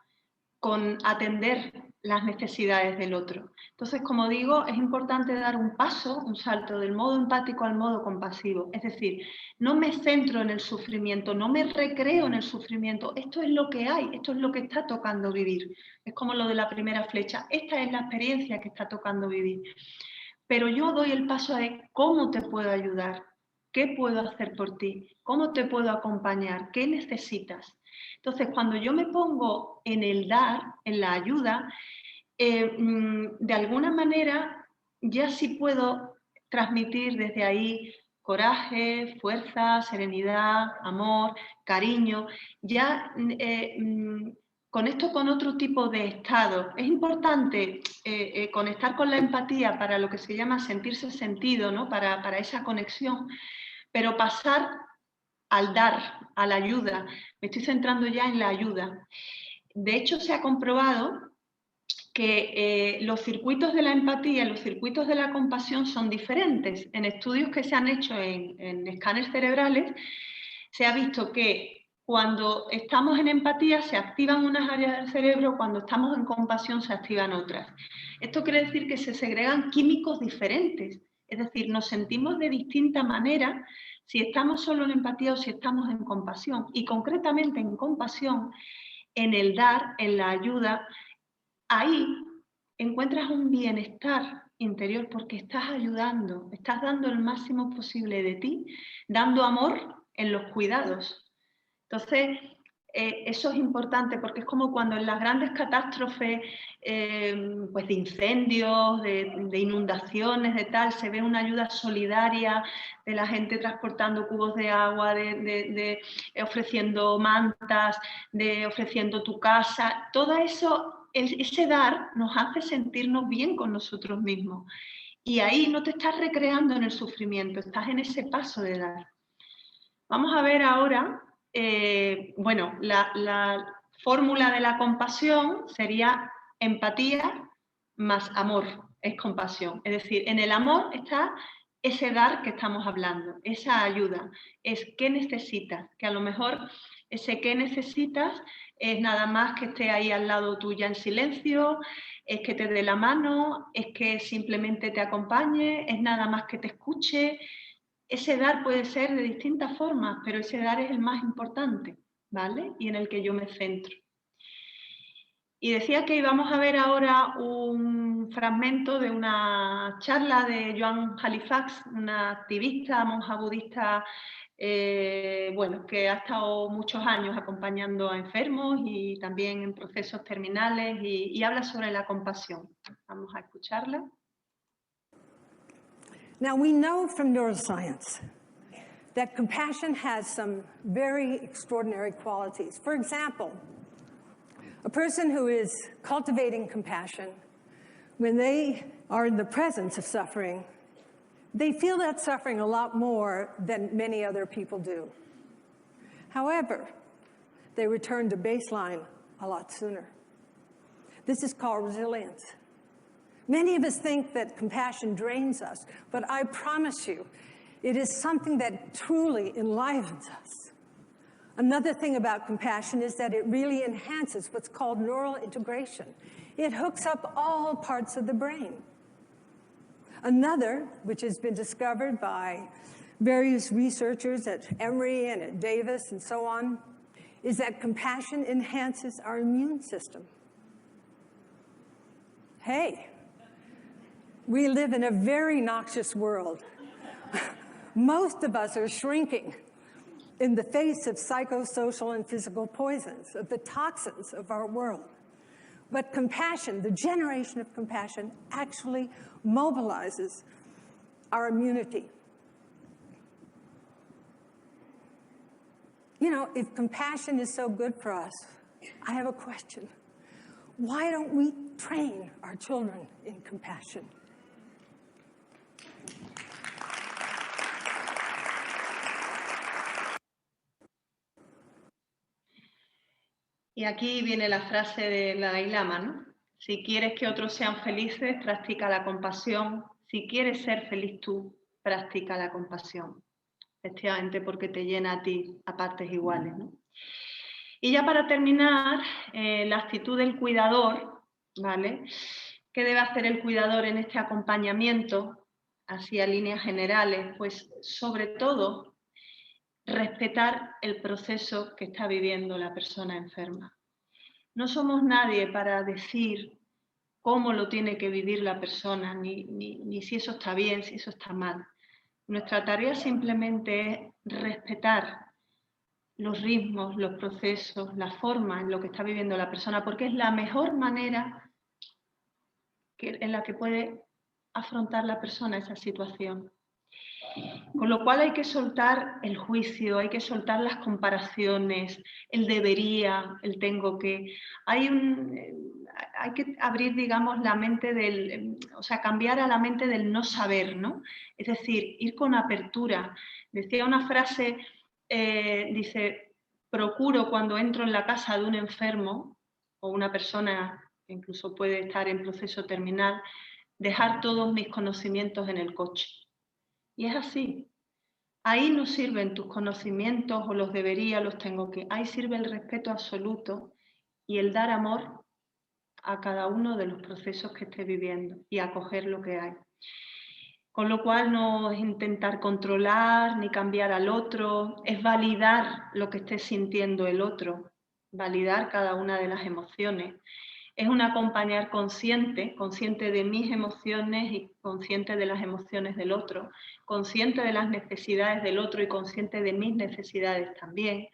con atender las necesidades del otro. Entonces, como digo, es importante dar un paso, un salto del modo empático al modo compasivo. Es decir, no me centro en el sufrimiento, no me recreo en el sufrimiento. Esto es lo que hay, esto es lo que está tocando vivir. Es como lo de la primera flecha. Esta es la experiencia que está tocando vivir. Pero yo doy el paso de cómo te puedo ayudar, qué puedo hacer por ti, cómo te puedo acompañar, qué necesitas. Entonces, cuando yo me pongo en el dar, en la ayuda, de alguna manera ya sí puedo transmitir desde ahí coraje, fuerza, serenidad, amor, cariño. Ya conecto con otro tipo de estado. Es importante conectar con la empatía para lo que se llama sentirse sentido, ¿no? Para esa conexión, pero pasar al dar, a la ayuda. Me estoy centrando ya en la ayuda. De hecho, se ha comprobado que los circuitos de la empatía y los circuitos de la compasión son diferentes. En estudios que se han hecho en escáneres cerebrales, se ha visto que cuando estamos en empatía se activan unas áreas del cerebro, cuando estamos en compasión se activan otras. Esto quiere decir que se segregan químicos diferentes, es decir, nos sentimos de distinta manera si estamos solo en empatía o si estamos en compasión. Y concretamente en compasión, en el dar, en la ayuda, ahí encuentras un bienestar interior porque estás ayudando, estás dando el máximo posible de ti, dando amor en los cuidados. Entonces, eso es importante porque es como cuando en las grandes catástrofes pues de incendios, de inundaciones, de tal, se ve una ayuda solidaria de la gente transportando cubos de agua, ofreciendo mantas, ofreciendo tu casa. Todo eso ese dar nos hace sentirnos bien con nosotros mismos. Y ahí no te estás recreando en el sufrimiento, estás en ese paso de dar. Vamos a ver ahora, bueno, la fórmula de la compasión sería empatía más amor, es compasión. Es decir, en el amor está ese dar que estamos hablando, esa ayuda, es qué necesitas, que a lo mejor ese qué necesitas es nada más que esté ahí al lado tuya en silencio, es que te dé la mano, es que simplemente te acompañe, es nada más que te escuche. Ese dar puede ser de distintas formas, pero ese dar es el más importante, ¿vale? Y en el que yo me centro. Y decía que íbamos a ver ahora un fragmento de una charla de Joan Halifax, una activista, monja budista, bueno, que ha estado muchos años acompañando a enfermos y también en procesos terminales y habla sobre la compasión. Vamos a escucharla. Now, we know from neuroscience that compassion has some very extraordinary qualities. For example, a person who is cultivating compassion, when they are in the presence of suffering, they feel that suffering a lot more than many other people do. However, they return to baseline a lot sooner. This is called resilience. Many of us think that compassion drains us, but I promise you, it is something that truly enlivens us. Another thing about compassion is that it really enhances what's called neural integration. It hooks up all parts of the brain. Another, which has been discovered by various researchers at Emory and at Davis and so on, is that compassion enhances our immune system. Hey, we live in a very noxious world. Most of us are shrinking in the face of psychosocial and physical poisons, of the toxins of our world. But compassion, the generation of compassion, actually mobilizes our immunity. You know, if compassion is so good for us, I have a question. Why don't we train our children in compassion? Y aquí viene la frase de Dalai Lama, ¿no? Si quieres que otros sean felices, practica la compasión. Si quieres ser feliz tú, practica la compasión. Efectivamente, porque te llena a ti a partes iguales, ¿no? Y ya para terminar, la actitud del cuidador, ¿vale? ¿Qué debe hacer el cuidador en este acompañamiento? Así a líneas generales, pues sobre todo respetar el proceso que está viviendo la persona enferma. No somos nadie para decir cómo lo tiene que vivir la persona, ni si eso está bien, si eso está mal. Nuestra tarea simplemente es respetar los ritmos, los procesos, la forma en lo que está viviendo la persona, porque es la mejor manera en la que puede afrontar la persona esa situación. Con lo cual hay que soltar el juicio, hay que soltar las comparaciones, el debería, el tengo que. Hay que abrir, digamos, la mente cambiar a la mente del no saber, ¿no? Es decir, ir con apertura. Decía una frase, dice, procuro cuando entro en la casa de un enfermo o una persona que incluso puede estar en proceso terminal, dejar todos mis conocimientos en el coche. Y es así. Ahí no sirven tus conocimientos o los debería, los tengo que. Ahí sirve el respeto absoluto y el dar amor a cada uno de los procesos que esté viviendo y acoger lo que hay. Con lo cual no es intentar controlar ni cambiar al otro, es validar lo que esté sintiendo el otro, validar cada una de las emociones. Es un acompañar consciente, consciente de mis emociones y consciente de las emociones del otro, consciente de las necesidades del otro y consciente de mis necesidades también,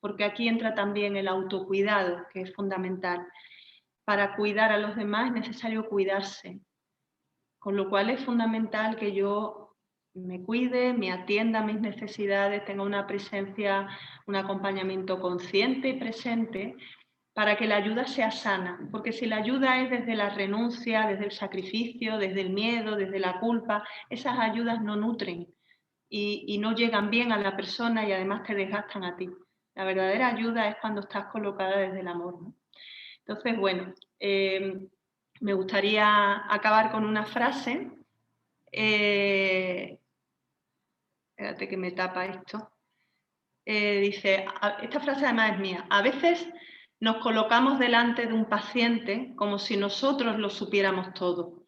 porque aquí entra también el autocuidado, que es fundamental. Para cuidar a los demás es necesario cuidarse, con lo cual es fundamental que yo me cuide, me atienda a mis necesidades, tenga una presencia, un acompañamiento consciente y presente, para que la ayuda sea sana, porque si la ayuda es desde la renuncia, desde el sacrificio, desde el miedo, desde la culpa, esas ayudas no nutren y no llegan bien a la persona y además te desgastan a ti. La verdadera ayuda es cuando estás colocada desde el amor, ¿no? Entonces, bueno, me gustaría acabar con una frase. Espérate que me tapa esto. Dice, esta frase además es mía: a veces nos colocamos delante de un paciente como si nosotros lo supiéramos todo,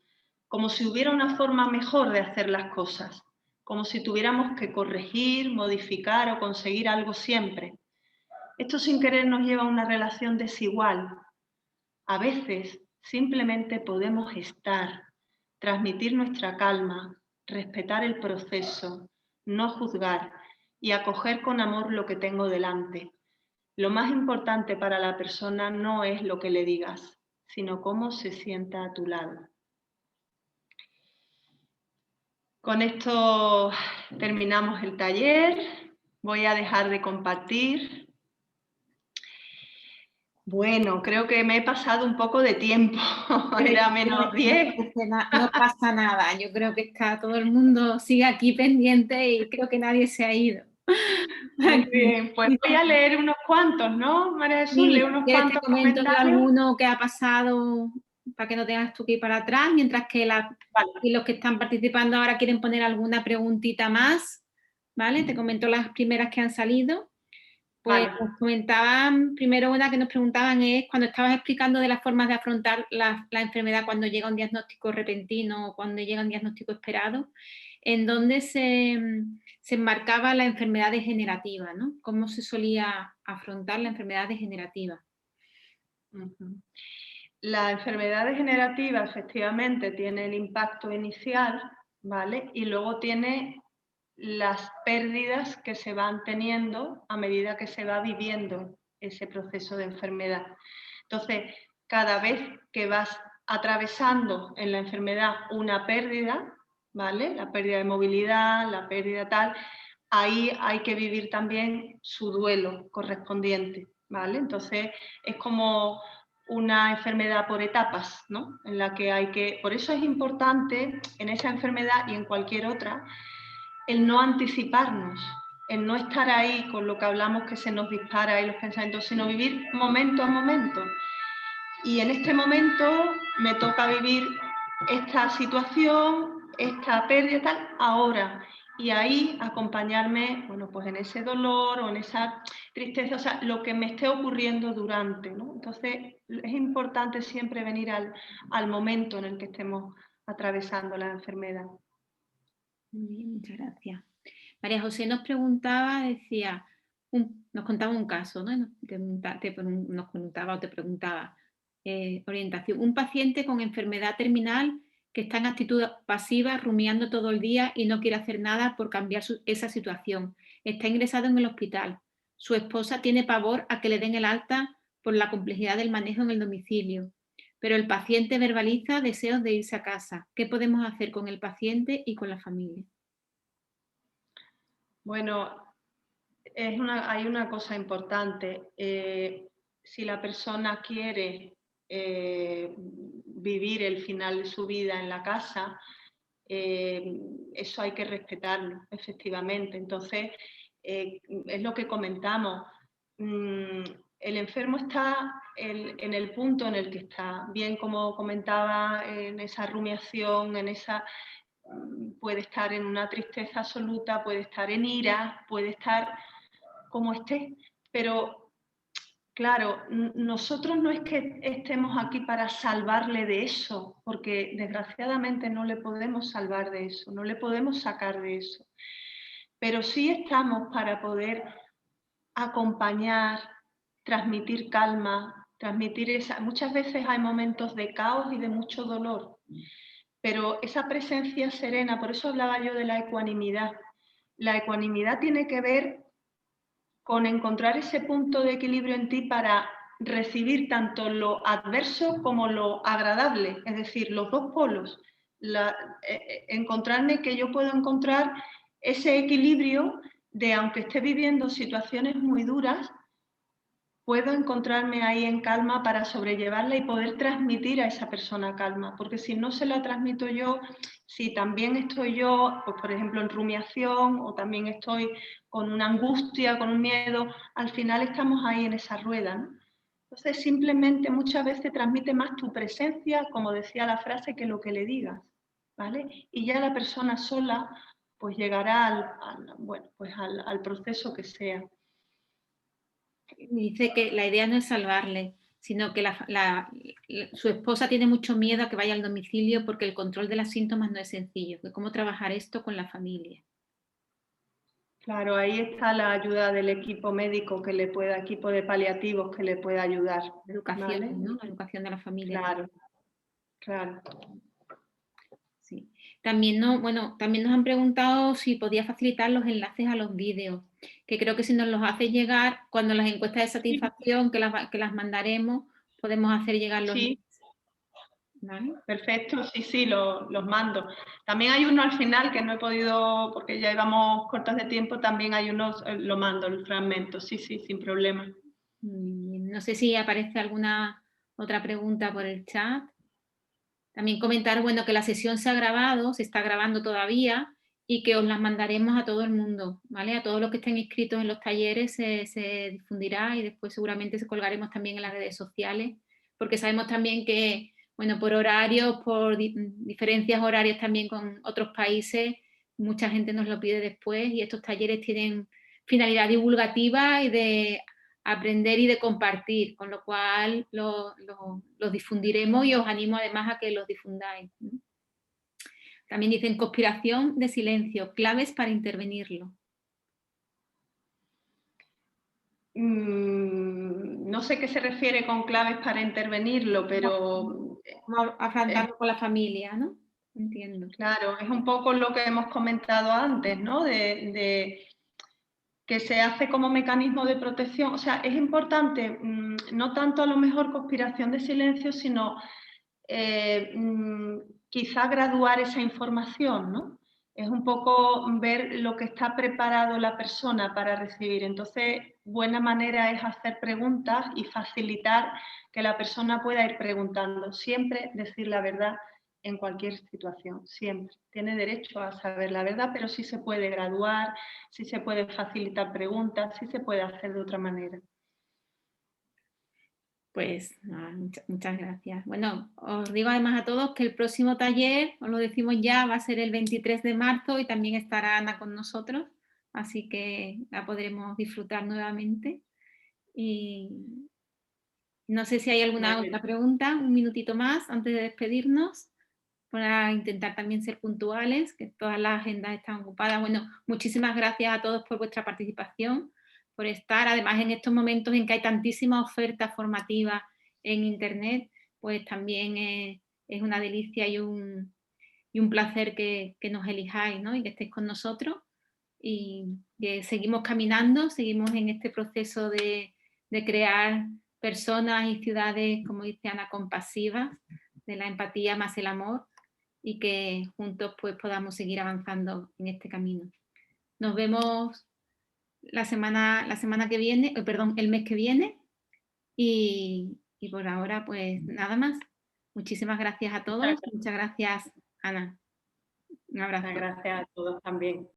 como si hubiera una forma mejor de hacer las cosas, como si tuviéramos que corregir, modificar o conseguir algo siempre. Esto sin querer nos lleva a una relación desigual. A veces simplemente podemos estar, transmitir nuestra calma, respetar el proceso, no juzgar y acoger con amor lo que tengo delante. Lo más importante para la persona no es lo que le digas, sino cómo se sienta a tu lado. Con esto terminamos el taller. Voy a dejar de compartir. Bueno, creo que me he pasado un poco de tiempo. Era -10. No pasa nada. Yo creo que todo el mundo sigue aquí pendiente y creo que nadie se ha ido. Muy bien, pues voy a leer unos cuantos, ¿no, María Jesús? Sí, Lee unos cuantos te comento comentarios. alguno que ha pasado para que no tengas tú que ir para atrás, mientras que y los que están participando ahora quieren poner alguna preguntita más, ¿vale? Te comento las primeras que han salido. Pues Vale. nos comentaban, primero una que nos preguntaban es, cuando estabas explicando de las formas de afrontar la enfermedad cuando llega un diagnóstico repentino o cuando llega un diagnóstico esperado, en dónde se enmarcaba la enfermedad degenerativa, ¿no? ¿Cómo se solía afrontar la enfermedad degenerativa? La enfermedad degenerativa efectivamente tiene el impacto inicial, ¿vale? Y luego tiene las pérdidas que se van teniendo a medida que se va viviendo ese proceso de enfermedad. Entonces, cada vez que vas atravesando en la enfermedad una pérdida, ¿vale? La pérdida de movilidad, la pérdida tal, ahí hay que vivir también su duelo correspondiente, ¿vale? Entonces, es como una enfermedad por etapas, ¿no? En la que hay que... Por eso es importante en esa enfermedad y en cualquier otra el no anticiparnos, el no estar ahí con lo que hablamos que se nos dispara ahí los pensamientos, sino vivir momento a momento. Y en este momento me toca vivir esta situación, esta pérdida, tal, ahora. Y ahí acompañarme, bueno, pues en ese dolor o en esa tristeza, o sea, lo que me esté ocurriendo durante, ¿no? Entonces, es importante siempre venir al momento en el que estemos atravesando la enfermedad. Muy bien, muchas gracias. María José nos preguntaba, decía, nos contaba un caso, ¿no? Nos contaba o te preguntaba, orientación. Un paciente con enfermedad terminal que está en actitud pasiva, rumiando todo el día y no quiere hacer nada por cambiar esa situación. Está ingresado en el hospital. Su esposa tiene pavor a que le den el alta por la complejidad del manejo en el domicilio. Pero el paciente verbaliza deseos de irse a casa. ¿Qué podemos hacer con el paciente y con la familia? Bueno, hay una cosa importante. Si la persona quiere vivir el final de su vida en la casa, eso hay que respetarlo, efectivamente. Entonces, es lo que comentamos. El enfermo está en el punto en el que está, bien como comentaba, en esa rumiación, puede estar en una tristeza absoluta, puede estar en ira, puede estar como esté, pero claro, nosotros no es que estemos aquí para salvarle de eso, porque desgraciadamente no le podemos salvar de eso, no le podemos sacar de eso, pero sí estamos para poder acompañar, transmitir calma, muchas veces hay momentos de caos y de mucho dolor, pero esa presencia serena, por eso hablaba yo de la ecuanimidad. La ecuanimidad tiene que ver con encontrar ese punto de equilibrio en ti para recibir tanto lo adverso como lo agradable, es decir, los dos polos. Encontrarme que yo puedo encontrar ese equilibrio de, aunque esté viviendo situaciones muy duras, puedo encontrarme ahí en calma para sobrellevarla y poder transmitir a esa persona calma, porque si no se la transmito yo, si también estoy yo, pues por ejemplo en rumiación o también estoy con una angustia, con un miedo, al final estamos ahí en esa rueda, ¿no? Entonces simplemente muchas veces transmite más tu presencia, como decía la frase, que lo que le digas, ¿vale? Y ya la persona sola pues llegará al proceso que sea. Dice que la idea no es salvarle, sino que su esposa tiene mucho miedo a que vaya al domicilio porque el control de los síntomas no es sencillo. Que cómo trabajar esto con la familia. Claro, ahí está la ayuda del equipo médico equipo de paliativos que le pueda ayudar. Educación, ¿vale? ¿no? La educación de la familia. Claro, claro. Sí. También, también nos han preguntado si podía facilitar los enlaces a los vídeos, que creo que si nos los hace llegar, cuando las encuestas de satisfacción que las mandaremos, podemos hacer llegar los Sí. links. ¿Vale? Perfecto, sí, los mando. También hay uno al final que no he podido, porque ya íbamos cortos de tiempo, también hay unos, lo mando, el fragmento, sí, sin problema. No sé si aparece alguna otra pregunta por el chat. También comentar, bueno, que la sesión se ha grabado, se está grabando todavía y que os las mandaremos a todo el mundo, ¿vale? A todos los que estén inscritos en los talleres se difundirá y después seguramente se colgaremos también en las redes sociales, porque sabemos también que, bueno, por horarios, por diferencias horarias también con otros países, mucha gente nos lo pide después y estos talleres tienen finalidad divulgativa y de aprender y de compartir, con lo cual los difundiremos y os animo además a que los difundáis. También dicen conspiración de silencio, claves para intervenirlo. No sé qué se refiere con claves para intervenirlo, pero... Como afrontarlo con la familia, ¿no? Entiendo. Claro, es un poco lo que hemos comentado antes, ¿no? Que se hace como mecanismo de protección. O sea, es importante, no tanto a lo mejor conspiración de silencio, sino quizá graduar esa información, ¿no? Es un poco ver lo que está preparado la persona para recibir. Entonces, buena manera es hacer preguntas y facilitar que la persona pueda ir preguntando. Siempre decir la verdad en cualquier situación, siempre. Tiene derecho a saber la verdad, pero sí se puede graduar, sí se puede facilitar preguntas, sí se puede hacer de otra manera. Pues muchas gracias. Bueno, os digo además a todos que el próximo taller, os lo decimos ya, va a ser el 23 de marzo y también estará Ana con nosotros, así que la podremos disfrutar nuevamente. Y no sé si hay alguna otra pregunta, un minutito más antes de despedirnos, para intentar también ser puntuales, que todas las agendas están ocupadas. Bueno, muchísimas gracias a todos por vuestra participación, por estar, además en estos momentos en que hay tantísima oferta formativa en internet, pues también es una delicia y un placer que nos elijáis, ¿no? Y que estéis con nosotros y que seguimos caminando, seguimos en este proceso de crear personas y ciudades, como dice Ana, compasivas, de la empatía más el amor, y que juntos pues podamos seguir avanzando en este camino. Nos vemos la semana que viene, perdón, el mes que viene, y por ahora pues nada más. Muchísimas gracias a todos. Muchas gracias, Ana. Un abrazo. Gracias a todos también.